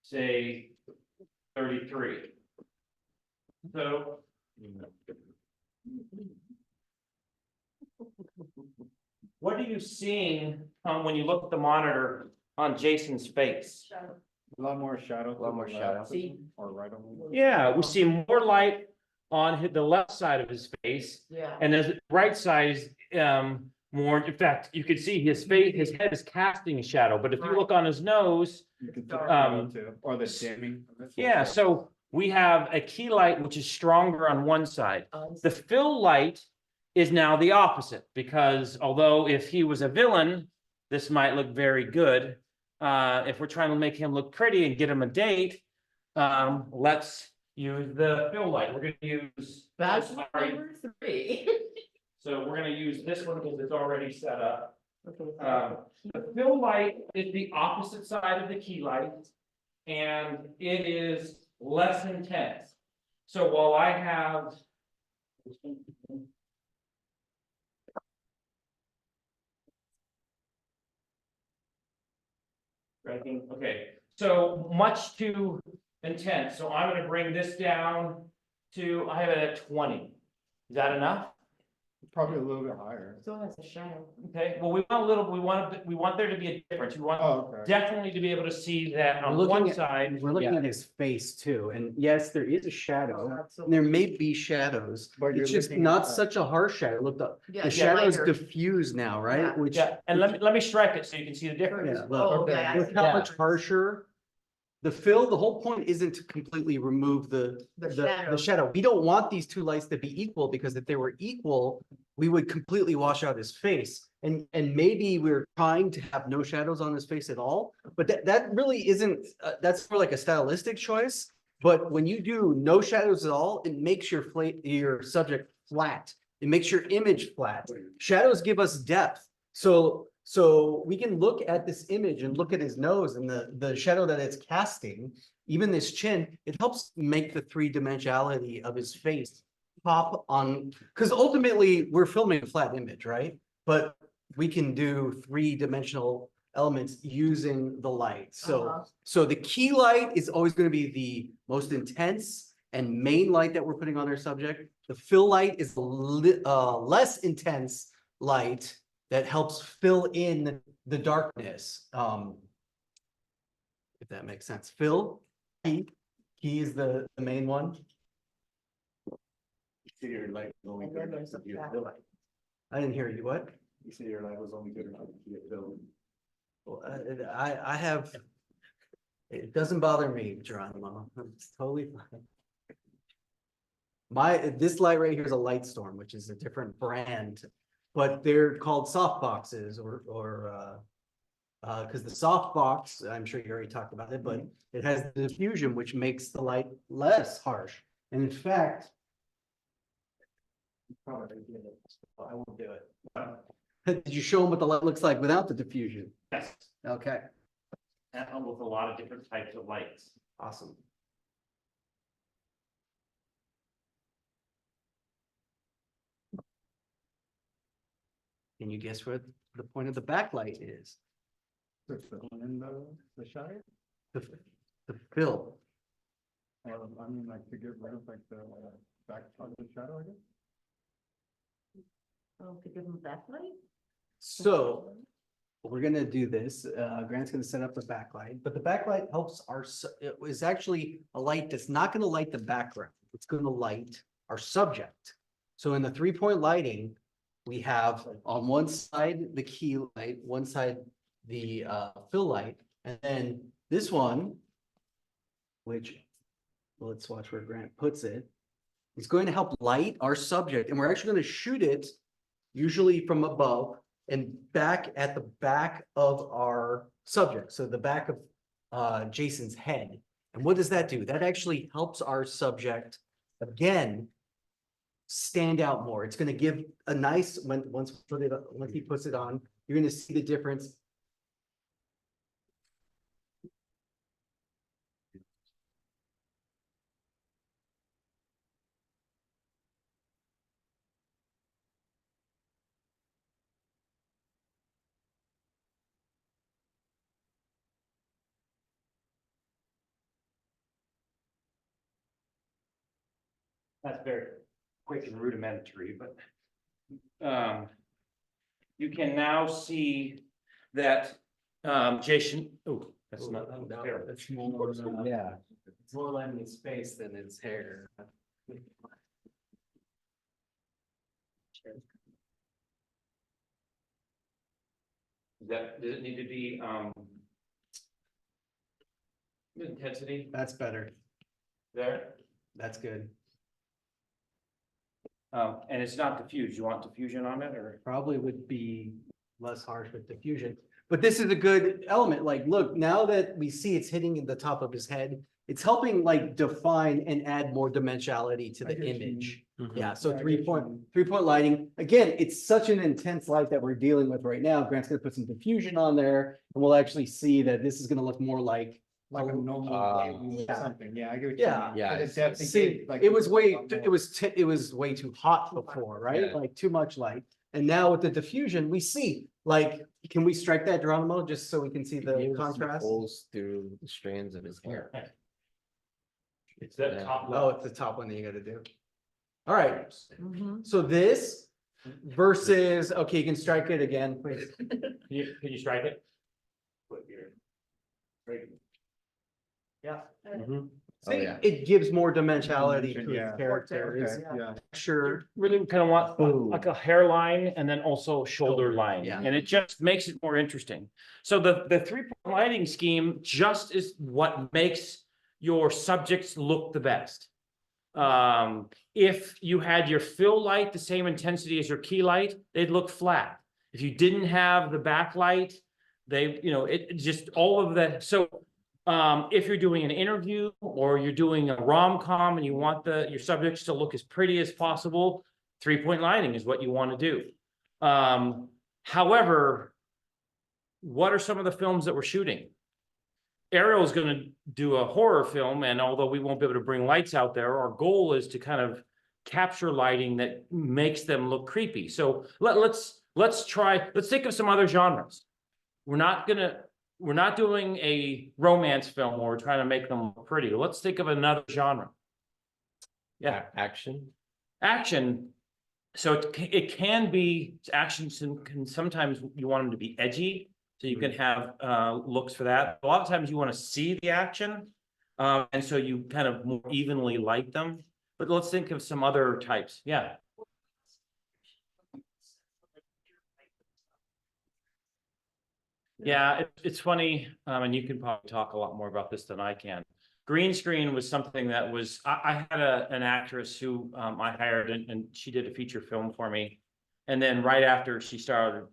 say, 33. So. What are you seeing when you look at the monitor on Jason's face? A lot more shadow. A lot more shadow. See? Or right on. Yeah, we see more light on the left side of his face, Yeah. and the right side is more. In fact, you can see his face, his head is casting a shadow. But if you look on his nose, You can or the dimming. yeah. So we have a key light which is stronger on one side. The fill light is now the opposite, because although if he was a villain, this might look very good. If we're trying to make him look pretty and get him a date, let's use the fill light. We're gonna use. Bachelor number 3. So we're gonna use this one because it's already set up. Okay. The fill light is the opposite side of the key light, and it is less intense. So while I have. Okay, so much too intense, so I'm gonna bring this down to, I have it at 20. Is that enough? Probably a little bit higher. Still has a shadow. Okay, well, we want a little, we want there to be a difference, we want Oh, okay. definitely to be able to see that on We're looking one at- side. We're looking Yeah. at his face too, and yes, there is a shadow, Not so- and there may be shadows. But you're It's just looking not at- such a harsh shadow. Look, Yeah, the yeah, shadow's lighter. diffused now, right? Yeah. Which, Yeah, and let me strike it so you can see the difference. yeah, Oh, look, okay, I look see. how Yeah. much harsher. The fill, the whole point isn't to completely remove The the shadow. shadow. We don't want these 2 lights to be equal, because if they were equal, we would completely wash out his face. And maybe we're trying to have no shadows on his face at all, but that really isn't, that's more like a stylistic choice. But when you do no shadows at all, it makes your subject flat. It makes your image flat. Shadows give us depth. So we can look at this image and look at his nose and the shadow that it's casting, even this chin, it helps make the 3-dimensionality of his face pop on, because ultimately we're filming a flat image, right? But we can do 3-dimensional elements using the light. So, Uh-huh. so the key light is always gonna be the most intense and main light that we're putting on our subject. The fill light is less intense light that helps fill in the darkness. If that makes sense. Fill, key is the main one. Your light was only And good then enough there's to a be a back film. light. I didn't hear you, what? You said your light was only good enough to be a film. Well, I have, it doesn't bother me, Geronimo. It's totally fine. This light right here is a Lightstorm, which is a different brand, but they're called soft boxes because the soft box, I'm sure you already talked about it, but it has the diffusion, which makes the light less harsh. And in fact, probably did it. I won't do it. Did you show them what the light looks like without the diffusion? Yes, Okay, and with a lot of different types of lights. awesome. Can you guess what the point of the backlight is? In the shire, The, the fill. I mean, like to get rid of like the back of the shadow, I guess. Oh, to give them backlight? So we're gonna do this. Grant's gonna set up the backlight, but the backlight helps it is actually a light that's not gonna light the background. It's gonna light our subject. So in the 3-point lighting, we have on one side the key light, one side the fill light, and then this one, which let's watch where Grant puts it, is going to help light our subject, and we're actually going to shoot it usually from above and back at the back of our subject, so the back of Jason's head. And what does that do? That actually helps our subject again stand out more. It's going to give a nice once he puts it on, you're going to see the difference. That's very quick and rudimentary, but you can now see that Jason, oh, that's not. fair. That's more, yeah, it's more letting his face than his hair. Does it need to be intensity That's better. there? That's good. And it's not diffused. You want diffusion on it or? Probably would be less harsh with diffusion. But this is a good element. Like, look, now that we see it's hitting in the top of his head, it's helping like define and add more dimensionality to I the get what you image. mean. Yeah, so Yeah, I get 3-point lighting. Again, it's such an intense light that we're dealing with right now. Grant's gonna put some diffusion on there, and we'll actually see that this is gonna look more like. Like a normal light or something, yeah, I get what you Yeah. mean. Yeah, But it it's- definitely See, gave, like, it was a way, lot more- it was way too hot before, right? Yeah. Like too much light. And now with the diffusion, we see, like, can we strike that, Geronimo, just so we can see the Gives contrast? Holes through the strands of his hair. It's that Yeah. top Oh, left. it's the top one that you gotta do. All right, Mhm. so this versus, okay, you can strike it again, please. Can you strike it? Put your- right. Yeah. Oh, See, yeah. it gives more dimensionality to Yeah. his character, Okay, it's yeah. sure. Really kind of want Boom. like a hairline and then also shoulder line. Yeah. And it just makes it more interesting. So the 3-point lighting scheme just is what makes your subjects look the best. If you had your fill light the same intensity as your key light, they'd look flat. If you didn't have the backlight, they, it just all of that. So if you're doing an interview or you're doing a rom-com and you want your subjects to look as pretty as possible, 3-point lighting is what you want to do. However, what are some of the films that we're shooting? Ariel is going to do a horror film, and although we won't be able to bring lights out there, our goal is to kind of capture lighting that makes them look creepy. So let's think of some other genres. we're not doing a romance film where we're trying to make them look pretty. Let's think of another genre. Yeah, Action. action. So it can be actions and can sometimes you want them to be edgy. So you can have looks for that. A lot of times you want to see the action. And so you kind of more evenly light them. But let's think of some other types. Yeah. Yeah, it's funny, and you can probably talk a lot more about this than I can. Green screen was something that was, I had an actress who I hired and she did a feature film for me. And then right after she started,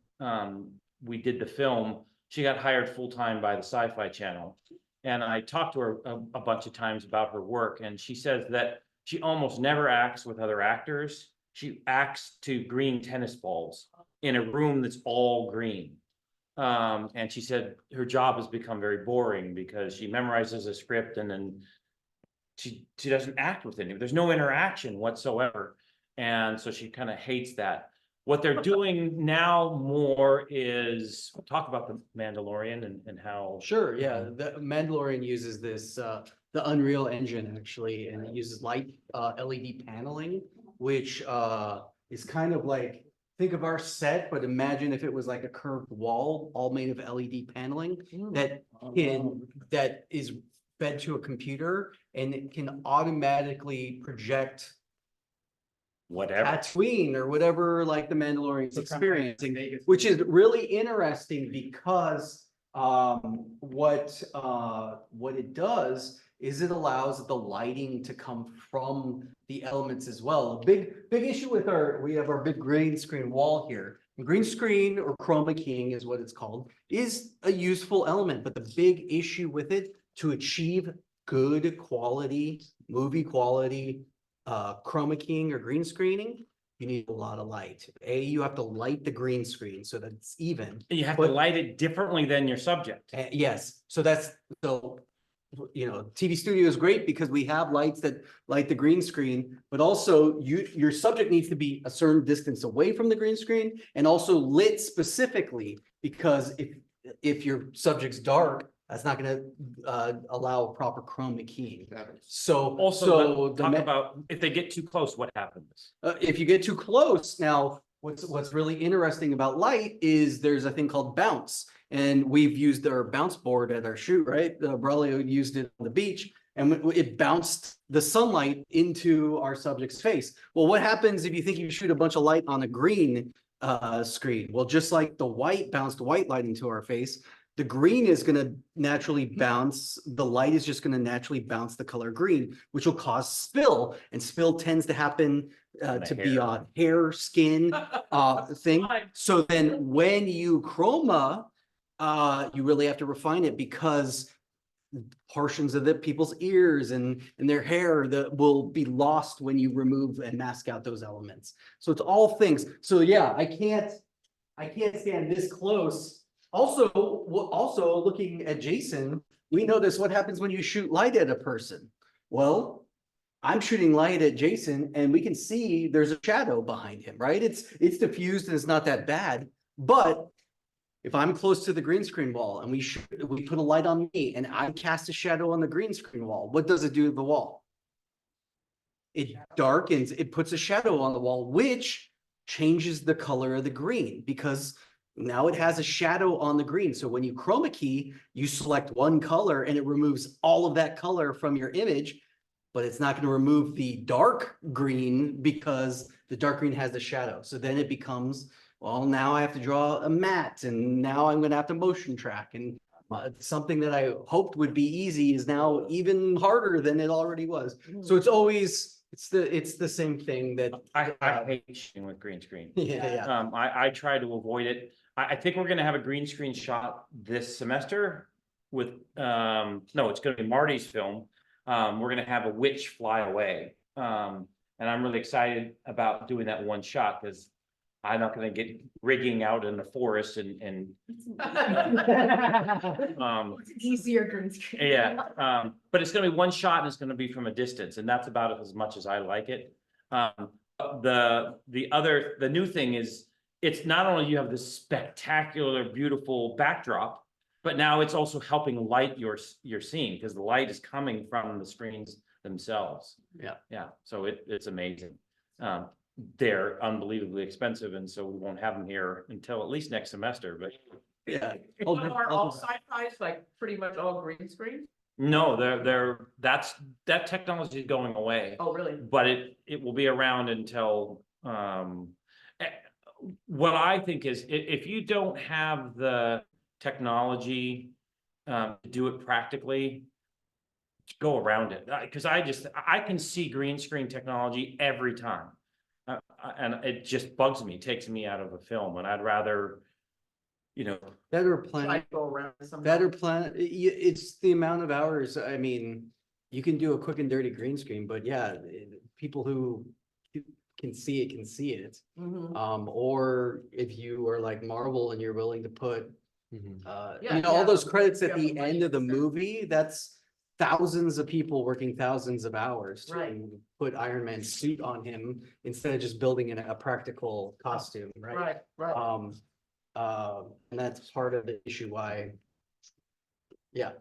we did the film, she got hired full-time by the Sci-Fi Channel. And I talked to her a bunch of times about her work, and she says that she almost never acts with other actors. She acts to green tennis balls in a room that's all green. And she said her job has become very boring because she memorizes a script and then she doesn't act with it. There's no interaction whatsoever. And so she kind of hates that. What they're doing now more is talk about the Mandalorian and how. Sure, yeah, the Mandalorian uses this, the Unreal Engine actually, and it uses light, LED paneling, which, is kind of like, think of our set, but imagine if it was like a curved wall, all made of LED paneling that is fed to a computer, and it can automatically project Whatever. Tatooine or whatever, like the Mandalorian's experiencing, which is really interesting because what it does is it allows the lighting to come from the elements as well. A big issue with we have our big green screen wall here. Green screen, or chroma keying is what it's called, is a useful element, but the big issue with it, to achieve good quality, movie quality, chroma keying or green screening, you need a lot of light. You have to light the green screen so that it's even. You have to light it differently than your subject. Yes, so TV studio is great because we have lights that light the green screen, but also your subject needs to be a certain distance away from the green screen and also lit specifically, because if your subject's dark, that's not going to allow proper chroma keying. So Also, talk about if they get too close, what happens? if you get too close, now what's really interesting about light is there's a thing called bounce, and we've used our bounce board at our shoot, right? Braulio used it on the beach, and it bounced the sunlight into our subject's face. Well, what happens if you think you shoot a bunch of light on a green screen? Well, just like the white bounced white light into our face, the green is going to naturally bounce, the light is just going to naturally bounce the color green, which will cause spill, and spill tends to happen to be on hair, skin thing. So then when you chroma, you really have to refine it, because portions of people's ears and their hair that will be lost when you remove and mask out those elements. So it's all things. So yeah, I can't stand this close. Also looking at Jason, we notice what happens when you shoot light at a person. Well, I'm shooting light at Jason and we can see there's a shadow behind him, right? It's diffused and it's not that bad. But if I'm close to the green screen wall and we put a light on me and I cast a shadow on the green screen wall, what does it do to the wall? It darkens, it puts a shadow on the wall, which changes the color of the green, because now it has a shadow on the green. So when you chroma key, you select one color and it removes all of that color from your image, but it's not going to remove the dark green because the dark green has the shadow. So then it becomes, well, now I have to draw a matte, and now I'm going to have to motion track, and something that I hoped would be easy is now even harder than it already was. So it's always, it's the same thing that I hate shooting with green screen. yeah. I try to avoid it. I think we're gonna have a green screen shot this semester with, no, it's gonna be Marty's film. We're gonna have a witch fly away. And I'm really excited about doing that one shot, because I'm not gonna get rigging out in the forest and Easier green screen. yeah, but it's gonna be one shot and it's gonna be from a distance, and that's about as much as I like it. The new thing is it's not only you have this spectacular, beautiful backdrop, but now it's also helping light your scene, because the light is coming from the screens themselves. Yeah. Yeah, so it's amazing. They're unbelievably expensive, and so we won't have them here until at least next semester, but Yeah. Are all sci-fi's like pretty much all green screen? no, that technology is going away. Oh, really? But it will be around until, what I think is, if you don't have the technology to do it practically, go around it, because I can see green screen technology every time. And it just bugs me, takes me out of a film, and I'd rather, Better plan. Like go around some. Better plan, it's the amount of hours, I mean, you can do a quick and dirty green screen, but yeah, people who can see it. Mhm. Or if you are like Marvel and you're willing to put, Yeah, all yeah, those credits at yeah, the the end of the money. movie, that's thousands of people working thousands of hours Right. to put Iron Man's suit on him instead of just building a practical costume, right? Right. And that's part of the issue why. Yeah,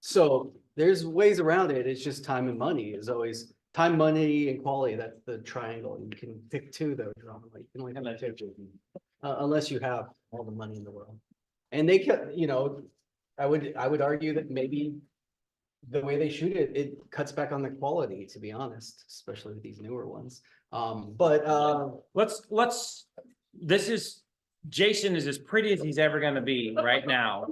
so there's ways around it. It's just time and money is always time, money and quality. That's the triangle. You can pick two though, John. Like you can only have two. Unless you have all the money in the world. And they can, I would argue that maybe the way they shoot it, it cuts back on the quality, to be honest, especially with these newer ones. Jason is as pretty as he's ever gonna be right now.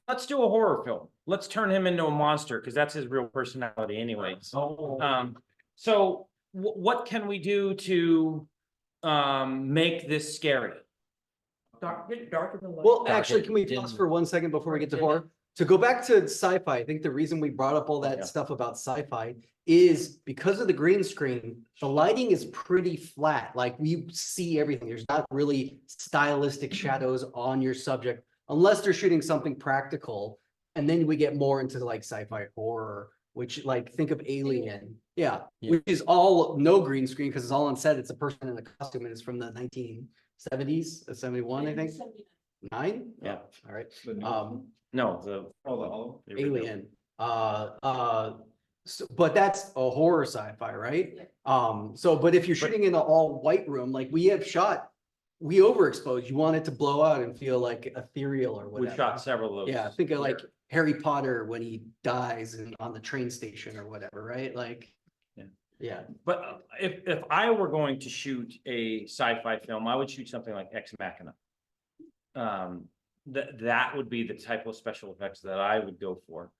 Let's do a horror film. Let's turn him into a monster, because that's his real personality anyways. So what can we do to make this scary? Darker than light. Well, actually, can we pause for 1 second before we get to horror? To go back to sci-fi, I think the reason we brought up all that Yeah. stuff about sci-fi is because of the green screen, the lighting is pretty flat. Like we see everything. There's not really stylistic shadows on your subject unless they're shooting something practical. And then we get more into like sci-fi horror, which like think of Alien. Yeah, which is all no green screen because it's all on set. It's a person in a costume and it's from the 1970s, 71, I think. 9? Yeah. All right. The new- No, Oh, the original. Alien. But that's a horror sci-fi, right? But if you're shooting in an all white room, like we overexposed, you want it to blow out and feel like ethereal or We whatever. shot several of those. Yeah, think of like Harry Potter when he dies on the train station or whatever, right? Like. Yeah. Yeah, But if I were going to shoot a sci-fi film, I would shoot something like Ex Machina. That would be the type of special effects that I would go for.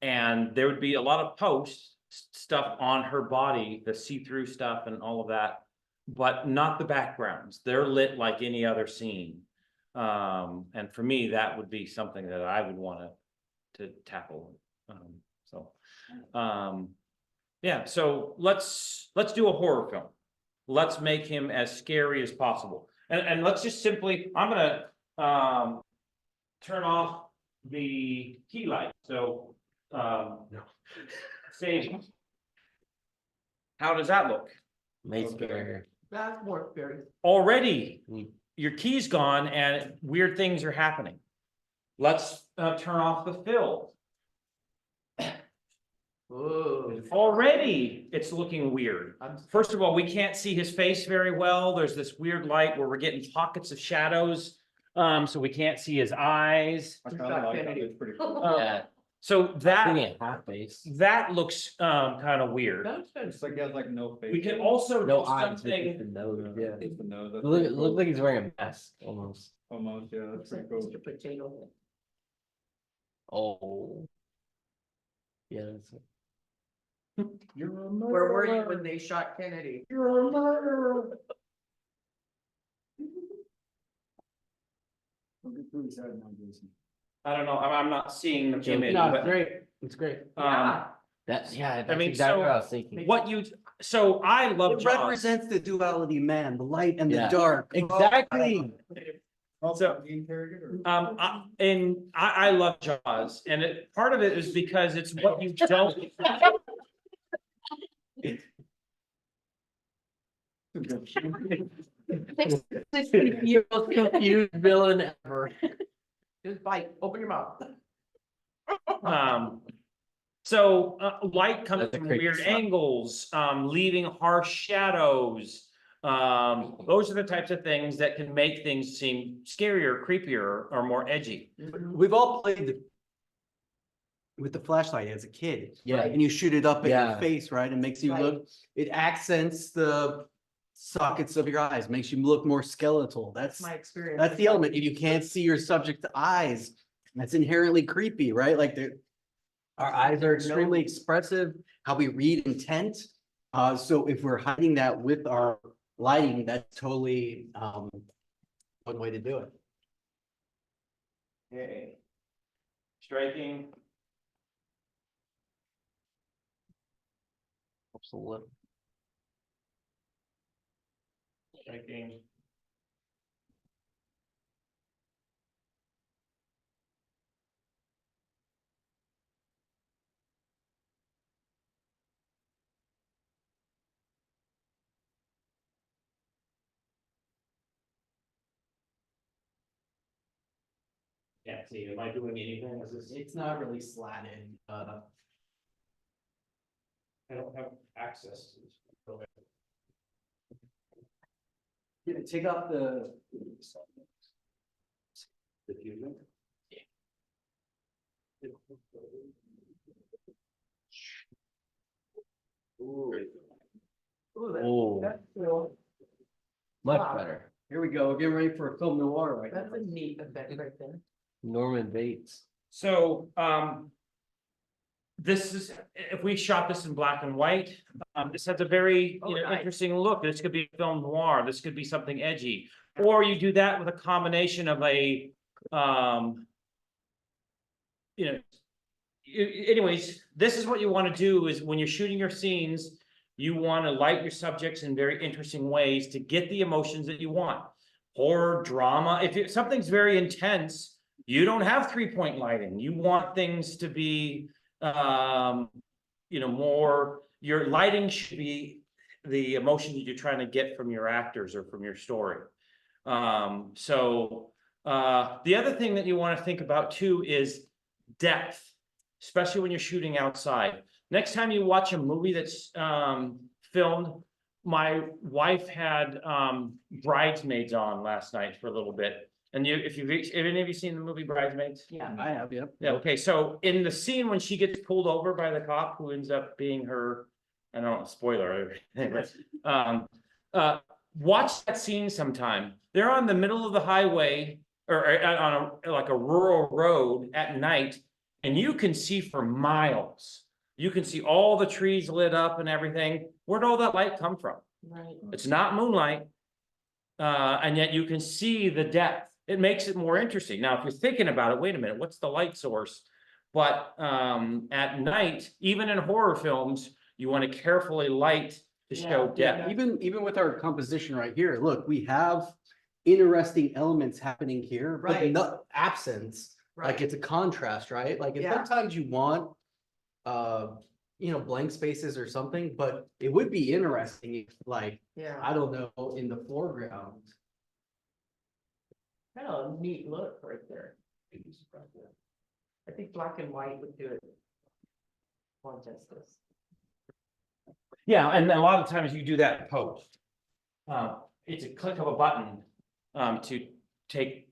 And there would be a lot of post stuff on her body, the see-through stuff and all of that, but not the backgrounds. They're lit like any other scene. And for me, that would be something that I would want to tackle. Yeah, so let's do a horror film. Let's make him as scary as possible. And let's just simply, I'm gonna turn off the key light, so save. How does that look? Mace Bear. That's more scary. Already, Mm. your key's gone and weird things are happening. Let's turn off the fill. Ooh. Already, it's looking weird. First of all, we can't see his face very well. There's this weird light where we're getting pockets of shadows. So we can't see his eyes. I kinda like that. It's pretty cool. Yeah, So doing that it half face. looks kind of weird. That's good. It's like he has like no face. We can also No do eyes, just the something. nose, yeah. It's the nose. That's Look, pretty it looks cool. like he's wearing a mask almost. Almost, yeah, that's Looks pretty like cool. Mr. Potato. Oh. Yeah, that's it. You're a Where were you murderer. when they shot Kennedy? You're a murderer. I don't know. I'm not seeing the image, no, it's but great, it's great. Yeah. That's, yeah, that's mean, exactly so- what I was thinking. so I love It Jaws. represents the duality, man, the light and the Yeah. dark. Exactly. So, I love Jaws, and part of it is because it's what you don't. You're the most confused villain ever. Just bite, open your mouth. So, light comes That's a from creepy weird slap. angles, leaving harsh shadows. Those are the types of things that can make things seem scarier, creepier, or more edgy. We've all with the flashlight as a kid. Yeah. And you shoot it up at your Yeah. face, right? And makes you Right. look, it accents the sockets of your eyes, makes you look more skeletal. That's, My experience. that's the element. If you can't see your subject's eyes, that's inherently creepy, right? Like our eyes are extremely expressive, how we read intent. So if we're hiding that with our lighting, that's totally, one way to do it. Okay. Striking. Absolutely. Striking. Can't see, am I doing anything? Is this, It's not really slatted, I don't have access to this. take off the. Diffusion? Oh, That's cool. much Wow. better. Here we go, getting ready for a film noir right That's now. a neat effect right there. Norman Bates. So, this is, if we shot this in black and white, this has a very, Oh, nice. interesting look. This could be film noir. This could be something edgy. Or you do that with a combination of a, anyways, this is what you want to do is when you're shooting your scenes, you want to light your subjects in very interesting ways to get the emotions that you want. Horror, drama, if something's very intense, you don't have 3-point lighting. You want things to be, more, your lighting should be the emotion that you're trying to get from your actors or from your story. The other thing that you want to think about too is depth, especially when you're shooting outside. Next time you watch a movie that's filmed, my wife had Bridesmaids on last night for a little bit. And if any of you seen the movie Bridesmaids? Yeah. I have, yep. Yeah, okay, so in the scene when she gets pulled over by the cop who ends up being her, I don't know, spoiler, watch that scene sometime. They're on the middle of the highway or on like a rural road at night, and you can see for miles. You can see all the trees lit up and everything. Where'd all that light come from? Right. It's not moonlight. And yet you can see the depth. It makes it more interesting. Now, if you're thinking about it, wait a minute, what's the light source? But at night, even in horror films, you want to carefully light to show Yeah, depth. Even with our composition right here, look, we have interesting elements happening here, but Right. not absence. Like Right. it's a contrast, right? Like, and Yeah. sometimes you want, blank spaces or something, but it would be interesting if, like, Yeah. I don't know, in the foreground. Kind of a neat look right there. I think black and white would do it. More justice. Yeah, and a lot of times you do that in post. It's a click of a button to take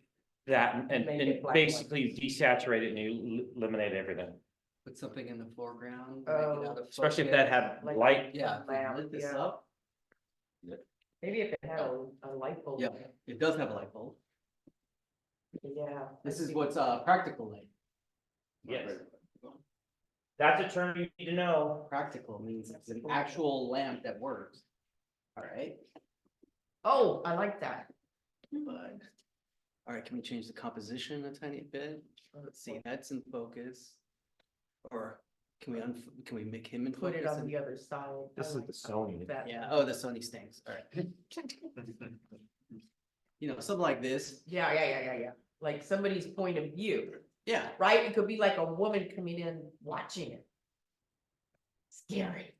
that and Make it black and white. basically desaturate it and you eliminate everything. Put something in the foreground. Oh. Especially if that had Like- light. Yeah, if we Lamp, lit this yeah. up, Maybe if it had a light bulb. Yeah. it does have a light bulb. Yeah. This is what's practical light. Yes. That's a term you need to know. Practical means it's an actual lamp that works. All right, Oh, I like that. but, all right, can we change the composition a tiny bit? Let's see, that's in focus. Or can we make him in Put focus? it on and- the other side. This I is like the Sony. that. Yeah, oh, the Sony stinks, all right. Something like this, Yeah. Like somebody's point of view, yeah, right? It could be like a woman coming in watching it. Scary.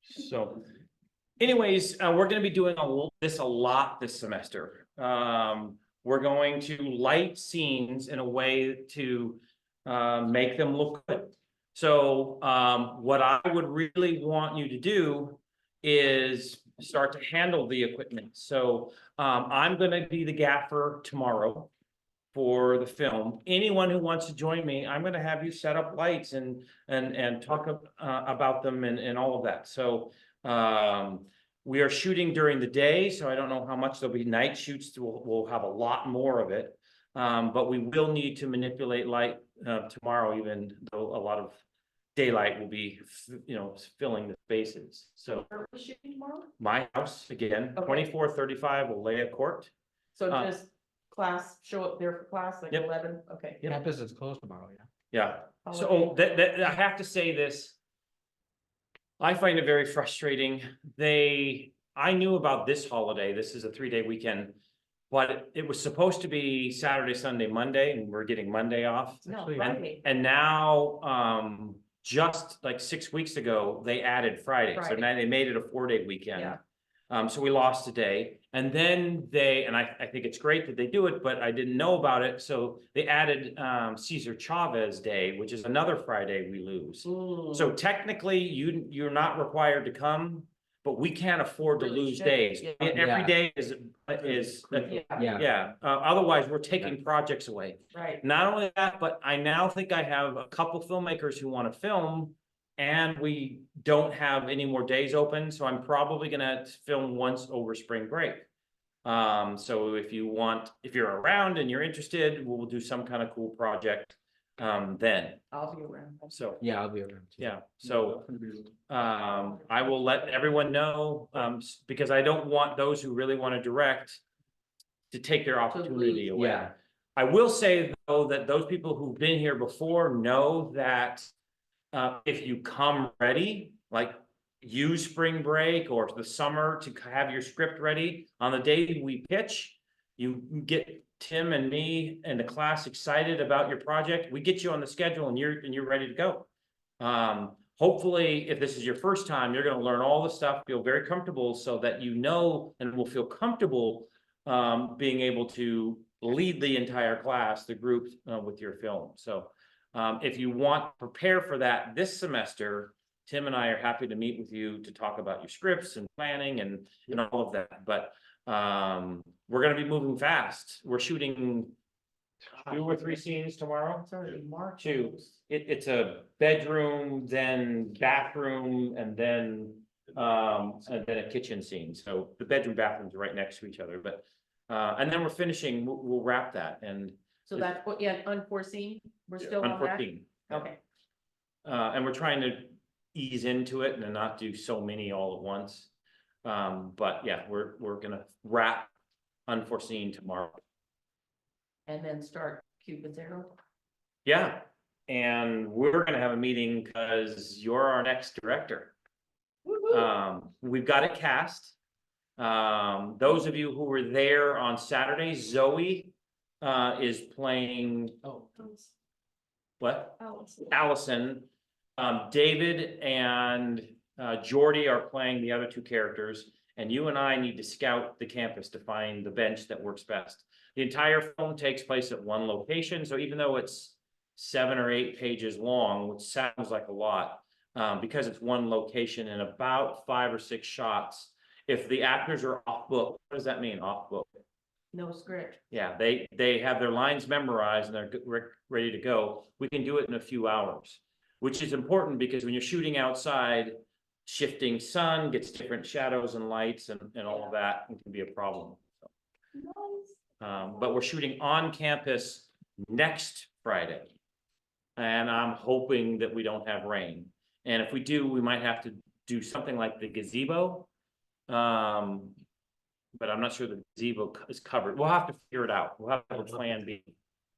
So anyways, we're gonna be doing this a lot this semester. We're going to light scenes in a way to make them look good. So, what I would really want you to do is start to handle the equipment. So, I'm gonna be the gaffer tomorrow for the film. Anyone who wants to join me, I'm gonna have you set up lights and talk about them and all of that. So, we are shooting during the day, so I don't know how much there'll be night shoots. We'll have a lot more of it. But we will need to manipulate light tomorrow, even though a lot of daylight will be, filling the spaces. So Where are we shooting tomorrow? my house, again, Okay. 2435 Olea Court. So Uh, just class, show up there for class, like Yep. 11, okay. Yep. Campus is closed tomorrow, yeah. Yeah, I'll so let you- that I have to say this. I find it very frustrating. I knew about this holiday. This is a 3-day weekend. But it was supposed to be Saturday, Sunday, Monday, and we're getting Monday off. No, Actually, Friday. And now, just like 6 weeks ago, they added Friday. So Friday. now they made it a 4-day weekend. Yeah. So we lost a day, and then I think it's great that they do it, but I didn't know about it, so they added Cesar Chavez Day, which is another Friday we lose. Mm. So technically, you're not required to come, but we can't afford to Really lose should, days. yeah. Every Yeah. day is, Yeah, yeah, otherwise we're taking projects away. right. Not only that, but I now think I have a couple filmmakers who want to film. And we don't have any more days open, so I'm probably gonna film once over spring break. So if you're around and you're interested, we'll do some kind of cool project then. I'll be around. So, Yeah, I'll be around too. yeah, so I will let everyone know, because I don't want those who really want to direct to take their opportunity away. Yeah. I will say, though, that those people who've been here before know that if you come ready, like use spring break or the summer to have your script ready, on the day we pitch, you get Tim and me and the class excited about your project, we get you on the schedule and you're ready to go. Hopefully, if this is your first time, you're gonna learn all the stuff, feel very comfortable so that and will feel comfortable being able to lead the entire class, the group with your film. So if you want to prepare for that this semester, Tim and I are happy to meet with you to talk about your scripts and planning and all of that. But we're gonna be moving fast. We're shooting 2 or 3 scenes tomorrow. It's already March. Two. It's a bedroom, then bathroom, and then a kitchen scene. So the bedroom, bathrooms are right next to each other, but and then we're finishing, we'll wrap that and So that's what, yeah, unforeseen, we're still on that? unforeseen. Okay, And we're trying to ease into it and not do so many all at once. But yeah, we're gonna wrap unforeseen tomorrow. and then start Cupid Zero. Yeah, and we're gonna have a meeting because you're our next director. We've got it cast. Those of you who were there on Saturday, Zoe is playing, what? Allison. David and Jordy are playing the other 2 characters, and you and I need to scout the campus to find the bench that works best. The entire film takes place at one location, so even though it's 7 or 8 pages long, which sounds like a lot, because it's one location and about 5 or 6 shots. If the actors are off book, what does that mean, off book? No script. Yeah, they have their lines memorized and they're ready to go. We can do it in a few hours, which is important because when you're shooting outside, shifting sun gets different shadows and lights and all of that, and can be a problem. But we're shooting on campus next Friday. And I'm hoping that we don't have rain. And if we do, we might have to do something like the gazebo. But I'm not sure the gazebo is covered. We'll have to figure it out. We'll have a plan B.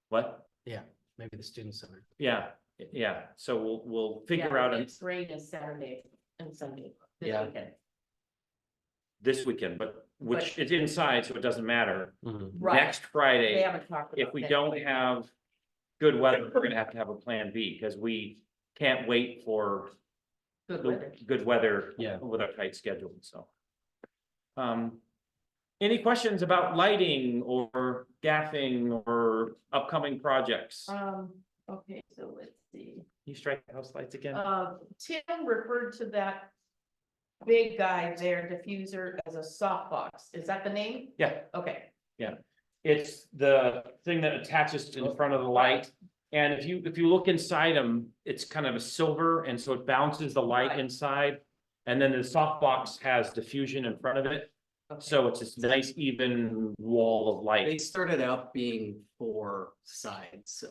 What? Yeah, maybe the student center. Yeah, yeah. So we'll figure out It's rain is Saturday and Sunday this Yeah. weekend. this weekend, but which it's inside, so it doesn't matter. Right. Next Friday. They haven't talked about If we that. don't have good weather, we're gonna have to have a plan B, because we can't wait for Good the weather. good weather Yeah. with our tight schedule, so. Any questions about lighting or gaffing or upcoming projects? Okay, so let's see. You strike the house lights again? Tim referred to that big guy there, diffuser, as a softbox. Is that the name? Yeah. Okay. It's the thing that attaches to the front of the light. And if you look inside them, it's kind of a silver, and so it bounces the light Right. inside. And then the softbox has diffusion in front of it, so it's this nice even wall of They light. started out being 4 sides.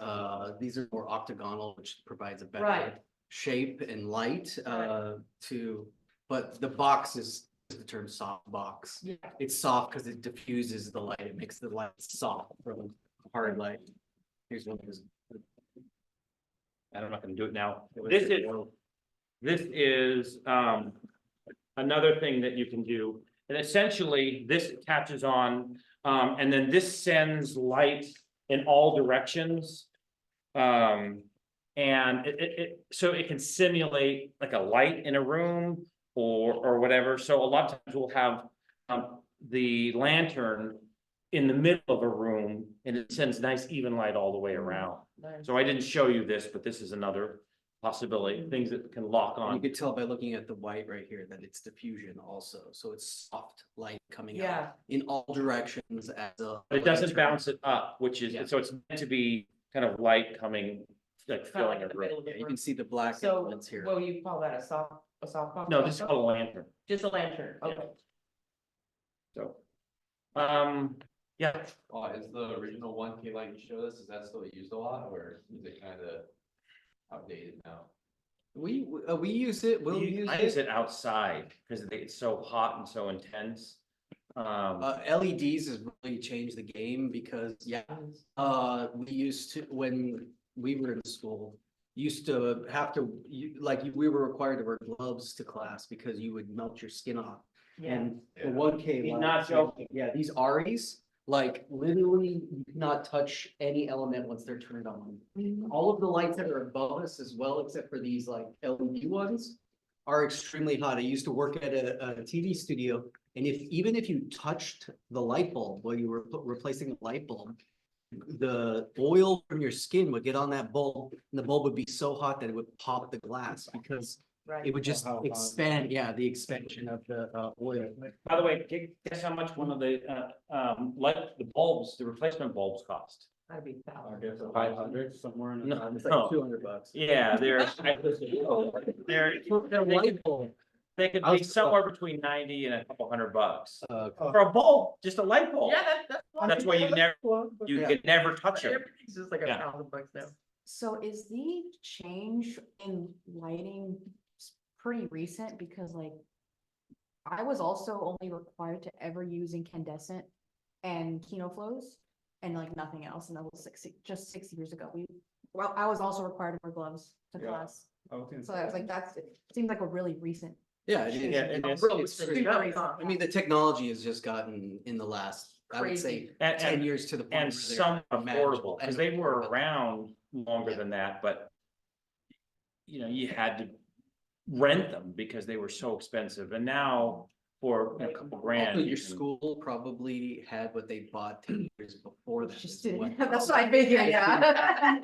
These are more octagonal, which provides a better Right. shape and light, but the box is the term soft box. Yeah. It's soft because it diffuses the light. It makes the light soft from hard light. Here's one of those. And I'm not gonna do it now. This is another thing that you can do. And essentially, this attaches on, and then this sends light in all directions. And so it can simulate like a light in a room or whatever. So a lot of times we'll have the lantern in the middle of a room, and it sends nice even light all the way around. Nice. So I didn't show you this, but this is another possibility, things that can lock And you on. could tell by looking at the white right here that it's diffusion also. So it's soft light coming Yeah. out in all directions as a. But it doesn't lantern. bounce it up, which Yeah. is, so it's meant to be kind of light coming, like filling a Kind of like the room. middle of the Yeah, you room. can see the black So, elements here. what you call that, a softbox? No, this is also? called a lantern, Just a lantern, Yeah. okay. so. Yeah, Is the original 1K light you showed us, is that still used a lot, or is it kind of outdated now? We use it, we'll use I use it outside because it's so hot and so intense. LEDs has really changed the game because, we used to, when we were in school, used to have to, we were required to wear gloves to class because you would melt your skin off. Yeah, And the Yeah. 1K. He's lights, not joking. Yeah, these Aries, like literally you cannot touch any element once they're turned on. All of the lights that are above us as well, except for these like LED ones, are extremely hot. I used to work at a TV studio, and even if you touched the light bulb while you were replacing the light bulb, the oil from your skin would get on that bulb, and the bulb would be so hot that it would pop the glass because right. it would just How hot. expand, the expansion of the oil. By the way, guess how much one of the the bulbs, the replacement bulbs cost? That'd be I foul. guess 500 somewhere in. No, It's no. like $200. Yeah, they're Light bulb. they could I be was- somewhere between 90 and a couple $100 Uh, for a bulb, just a light bulb. Yeah, that's. That's why you never, you Yeah. could never touch it. Everything's just like Yeah. $1,000 now. So is the change in lighting pretty recent? Because like, I was also only required to ever use incandescent and Kino flows and like nothing else. And that was just 6 years ago. Well, I was also required to wear gloves to Yeah. class. I was gonna So I was like, it seems like a really recent. Yeah, it is. Yeah, it is. It's Super very- recent. I mean, the technology has just gotten in the last, I would say, Crazy. 10 years to the point. And where some they're affordable, manageable because and they were affordable. around longer Yeah. than that, but. You had to rent them because they were so expensive, and now for a couple grand. Also, you your can- school probably had what they bought 10 years before that. Just as well. didn't, that's what I figured, yeah.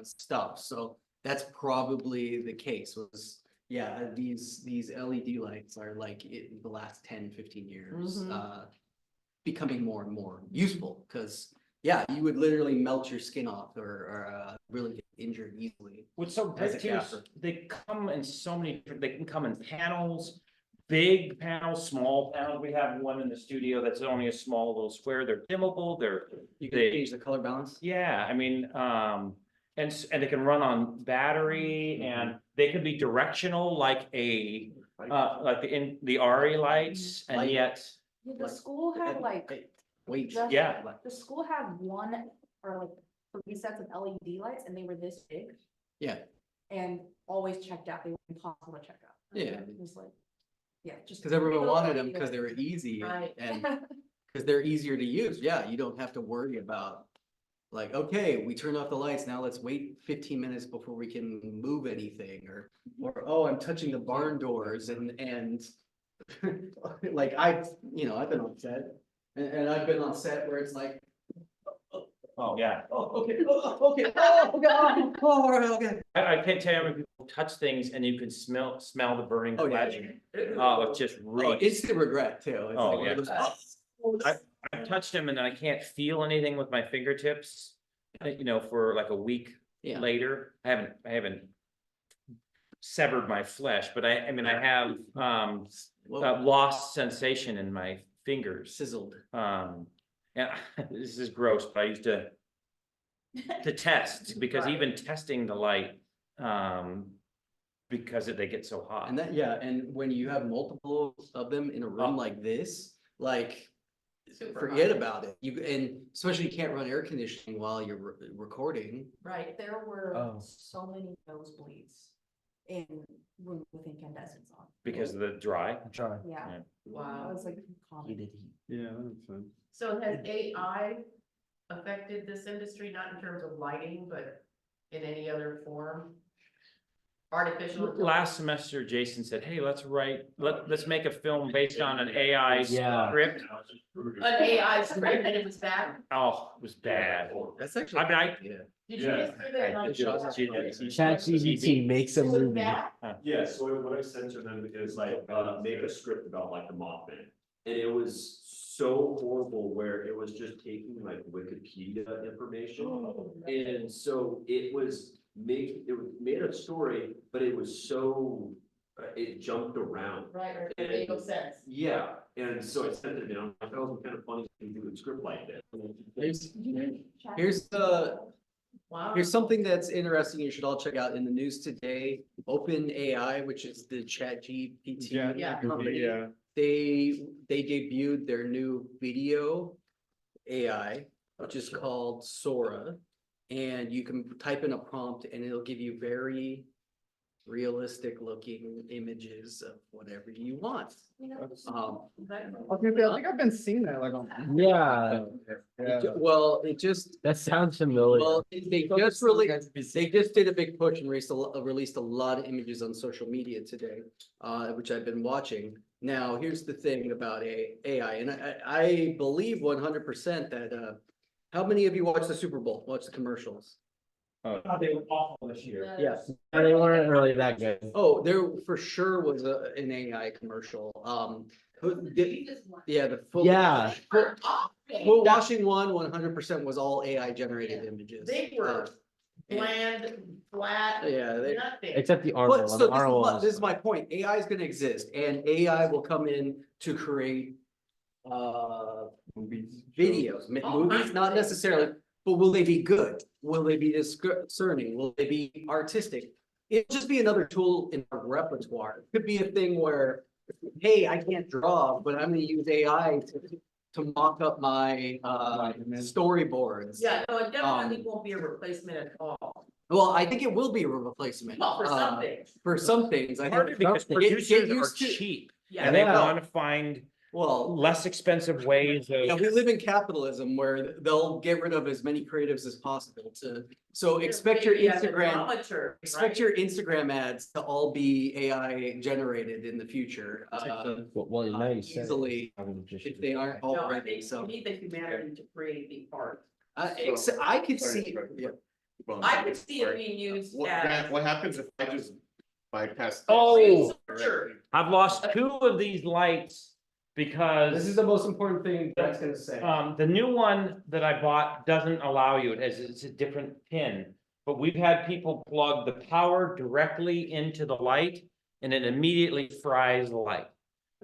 Stuff, so that's probably the case was, these LED lights are like in the last 10-15 years, Mhm. becoming more and more useful, because, you would literally melt your skin off or really get injured easily. What's so As great a too is gaffer. they come in so many, they can come in panels, big panels, small panels. We have one in the studio that's only a small little square. They're dimmable, You can They- change the color balance. yeah, I mean, and they can run on battery and they can be directional like like the RE lights, and Light. yet, The school had like, Wait. just- Yeah. the school had one or like 3 sets of LED lights and they were this big Yeah, and always checked out. They were impossible to check out. Yeah. It was like, just. because everyone little wanted them LED because they were lights. easy Right. and because they're easier to use. Yeah, you don't have to worry about like, okay, we turn off the lights. Now let's wait 15 minutes before we can move anything or oh, I'm touching the barn doors and like I've been on set and I've been on set where it's like, Oh, yeah. okay, okay, all right, okay. I can't tell you how many people touch things and you can smell the burning Oh, yeah. flesh. Oh, it just Oh, reeks. instant regret too. It's Oh, like one of yeah. those, I've touched them and then I can't feel anything with my fingertips, for like a week Yeah. later. I haven't severed my flesh, but I have, Well, lost sensation in my fingers. sizzled. Yeah, this is gross, but I used to test, because even testing the light, because they get so hot. And and when you have multiple of them in a room like this, like, forget about it. And especially you can't run air conditioning while you're recording. Right, there were Oh. so many nosebleeds in room with incandescents on. Because of the dry. Try. Yeah, Yeah. that Wow. was like common. Heated heat. Yeah, that makes sense. So has AI affected this industry, not in terms of lighting, but in any other form? Artificial. Last semester, Jason said, hey, let's make a film based on an AI Yeah. script. An AI script, and it was bad? Oh, it was bad. That's actually. I mean, Yeah. Did you just hear that? like, ChatGPT makes a it was movie. bad? Yeah, so what I sent to them is like, make a script about like the Mothman. And it was so horrible where it was just taking like Wikipedia information. And so it made a story, but it was so, it jumped around. Right, or it made no sense. Yeah, and so I sent it down, I thought it was kind of funny to do a script like that. Here's something that's interesting you should all check out in the news today. OpenAI, which is the ChatGPT Yeah. company. Yeah. They debuted their new video AI, which is called Sora. And you can type in a prompt and it'll give you very realistic looking images of whatever you want. I think I've been seeing that like on. Yeah, Well, it just, that sounds familiar. well, they just did a big push and released a lot of images on social media today, which I've been watching. Now, here's the thing about AI, and I believe 100% that, how many of you watched the Super Bowl, watched the commercials? They were awful this year. Yes. They weren't really that good. Oh, there for sure was an AI commercial. Yeah, the full. Yeah. Full washing 100% was all AI generated images. They were bland, flat, Yeah, nothing. Except the armor. But one. so The armor one this is was- my point. AI is gonna exist and AI will come in to create videos, movies, not necessarily, but will they be good? Will they be discerning? Will they be artistic? It'll just be another tool in our repertoire. It could be a thing where, hey, I can't draw, but I'm gonna use AI to mock up my storyboards. Yeah, no, it definitely won't be a replacement at all. Well, I think it will be a replacement. Well, for some things, For some things, I Partly think, because Get producers are used to- cheap yeah. and they Yeah. want to find well, less expensive ways yeah, of. we live in capitalism where they'll get rid of as many creatives as possible so expect your Maybe as a Instagram, dramaturg, expect right? your Instagram ads to all be AI generated in the future. Well, now you said it. Easily, I would just- if they aren't No, I already, think so. you need the humanity to create the art. I could see, yeah. I could see it being used as. What happens if I just bypass? this? Oh, Sure. I've lost 2 of these lights because. This is the most important thing Jack's gonna say. The new one that I bought doesn't allow you, it's a different pin. But we've had people plug the power directly into the light and it immediately fries the light.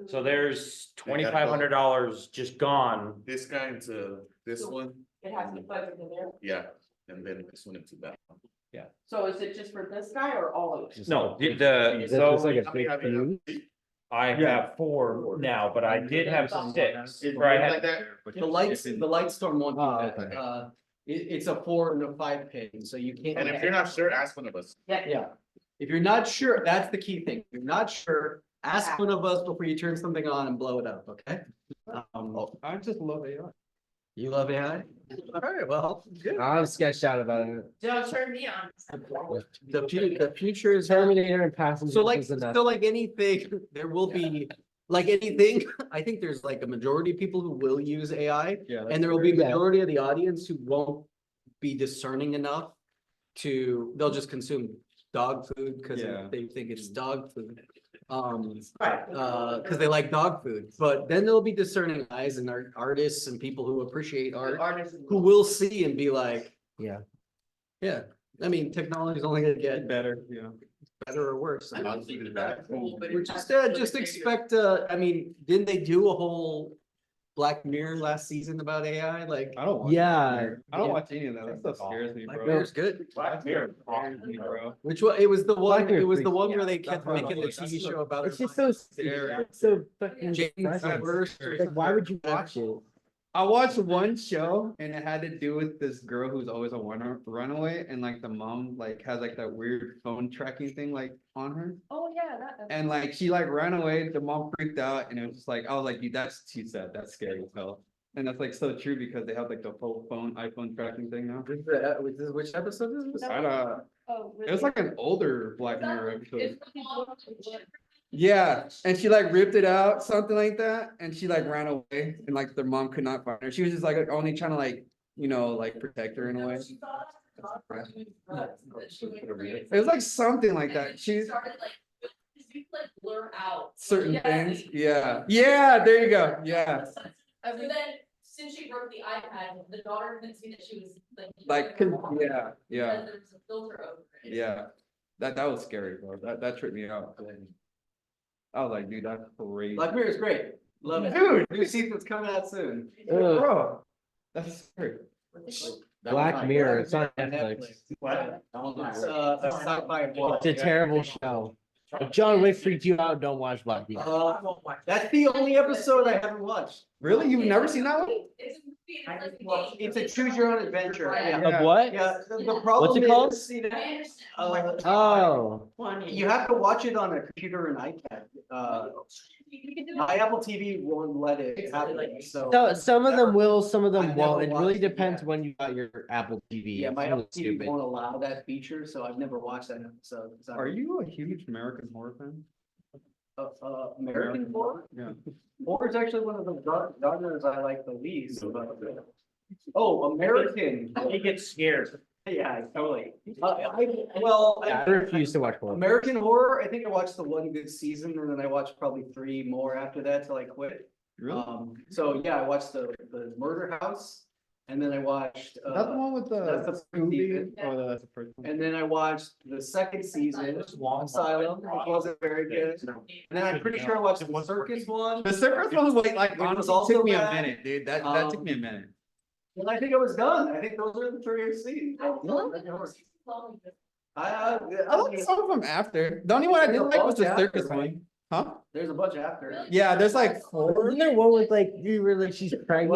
So there's $2,500 just gone. This guy into this one, It has to be plugged into there. yeah, and then this one into that one. So is it just for this guy or all of it? Just No, like- the, Is that just like a How many big have you fuse? had? I have 4 now, but I did have 6. It Or I works had- like that? The light storm won't do Oh, that. okay. It's a 4 and a 5 pin, so you can't. And if you're not sure, ask one of us. Yeah, if you're not sure, that's the key thing. If you're not sure, ask one of us before you turn something on and blow it up, okay? I just love AI. You love AI? Alright, well, good. I'm sketched out about it. Don't turn me on. The future is. Terminator and Passenger. So like, was enough. so like anything, there will be like anything, I think there's like a majority of people who will use AI. Yeah. And there will be a Yeah. majority of the audience who won't be discerning enough they'll just consume dog food because Yeah. they think it's dog food. Cause Right. they like dog food, but then there'll be discerning eyes and artists and people who appreciate art, Artists. who will see and be like, Yeah. yeah, I mean, technology's only gonna get Better, yeah. better or worse. I don't think that. We're just expect, I mean, didn't they do a whole Black Mirror last season about AI? Like, I don't watch. Yeah, Black Mirror. I don't yeah. watch any of that. That stuff scares me, Black bro. Mirror's good. Black Mirror scares me, bro. Which one? It was the one, Mirror it was the freaks one me where out. they kept That's making the what- TV show about. It's just so, Scary. so fucking. James depressing. Worst. Like, why would you watch it? I watched one show and it had to do with this girl who's always a runaway and like the mom like has like that weird phone tracking thing like on her. Oh, yeah, that. And like she like ran away, the mom freaked out and it was just like, I was like, dude, she said, that's scary as hell. And that's like so true because they have like the whole iPhone tracking thing now. Which episode is this? I don't, Oh, it was like an older Black Mirror episode. Yeah, and she like ripped it out, something like that, and she like ran away and like their mom could not find her. She was just like only trying to like, like protect her in a way. It was like something like that. She's Started like, you like blur out. certain things. Yeah. Yeah, there you go. Yeah. So then, since she broke the iPad, the daughter couldn't see that she was Like, yeah, yeah, Because there was a filter over it. yeah. That was scary, bro. That tripped me out. I was like, dude, that's crazy. Black Mirror is great. Love it. Dude. New season's coming out soon. Bro, that's scary. Black Mirror, it's on Netflix. It's a sci-fi. It's a terrible show. If John Wick freaked you out, don't watch Black Mirror. That's the only episode I haven't watched. Really? You've never seen that one? It's a movie, and it's like a game. It's a choose your own adventure. Yeah. Yeah. Of what? Yeah, the problem it called? is, see, I that, understand. Oh, you have to watch it on a computer and iPad. My Apple TV won't let it happen, so. so some of them will, some of them I've won't. never It really watched it, depends yeah. when you got your Apple TV. Yeah, It's my really Apple TV stupid. won't allow that feature, so I've never watched that episode. So- Are you a huge American Horror fan? American horror? Yeah. Horror is actually one of the genres I like the least. Oh, American. He gets scared. Yeah, totally. Yeah, I refuse to watch horror. American Horror, I think I watched the one good season and then I watched probably 3 more after that till I quit. Really? So yeah, I watched the Murder House and then I watched, Is that the one with that's the the first Scooby? season. Oh, that's the first one. and then I watched the second season, Asylum, which wasn't very good. And then I'm pretty sure I watched the circus one. The circus one was like Which was honestly also took me a bad. minute, dude. That took me a minute. And I think I was done. I think those are the 3 I've seen. I like some of them after. The only one I didn't like was the circus one. Huh? There's a bunch after. Yeah, there's like 4. Isn't there one with like, you were like, she's pregnant?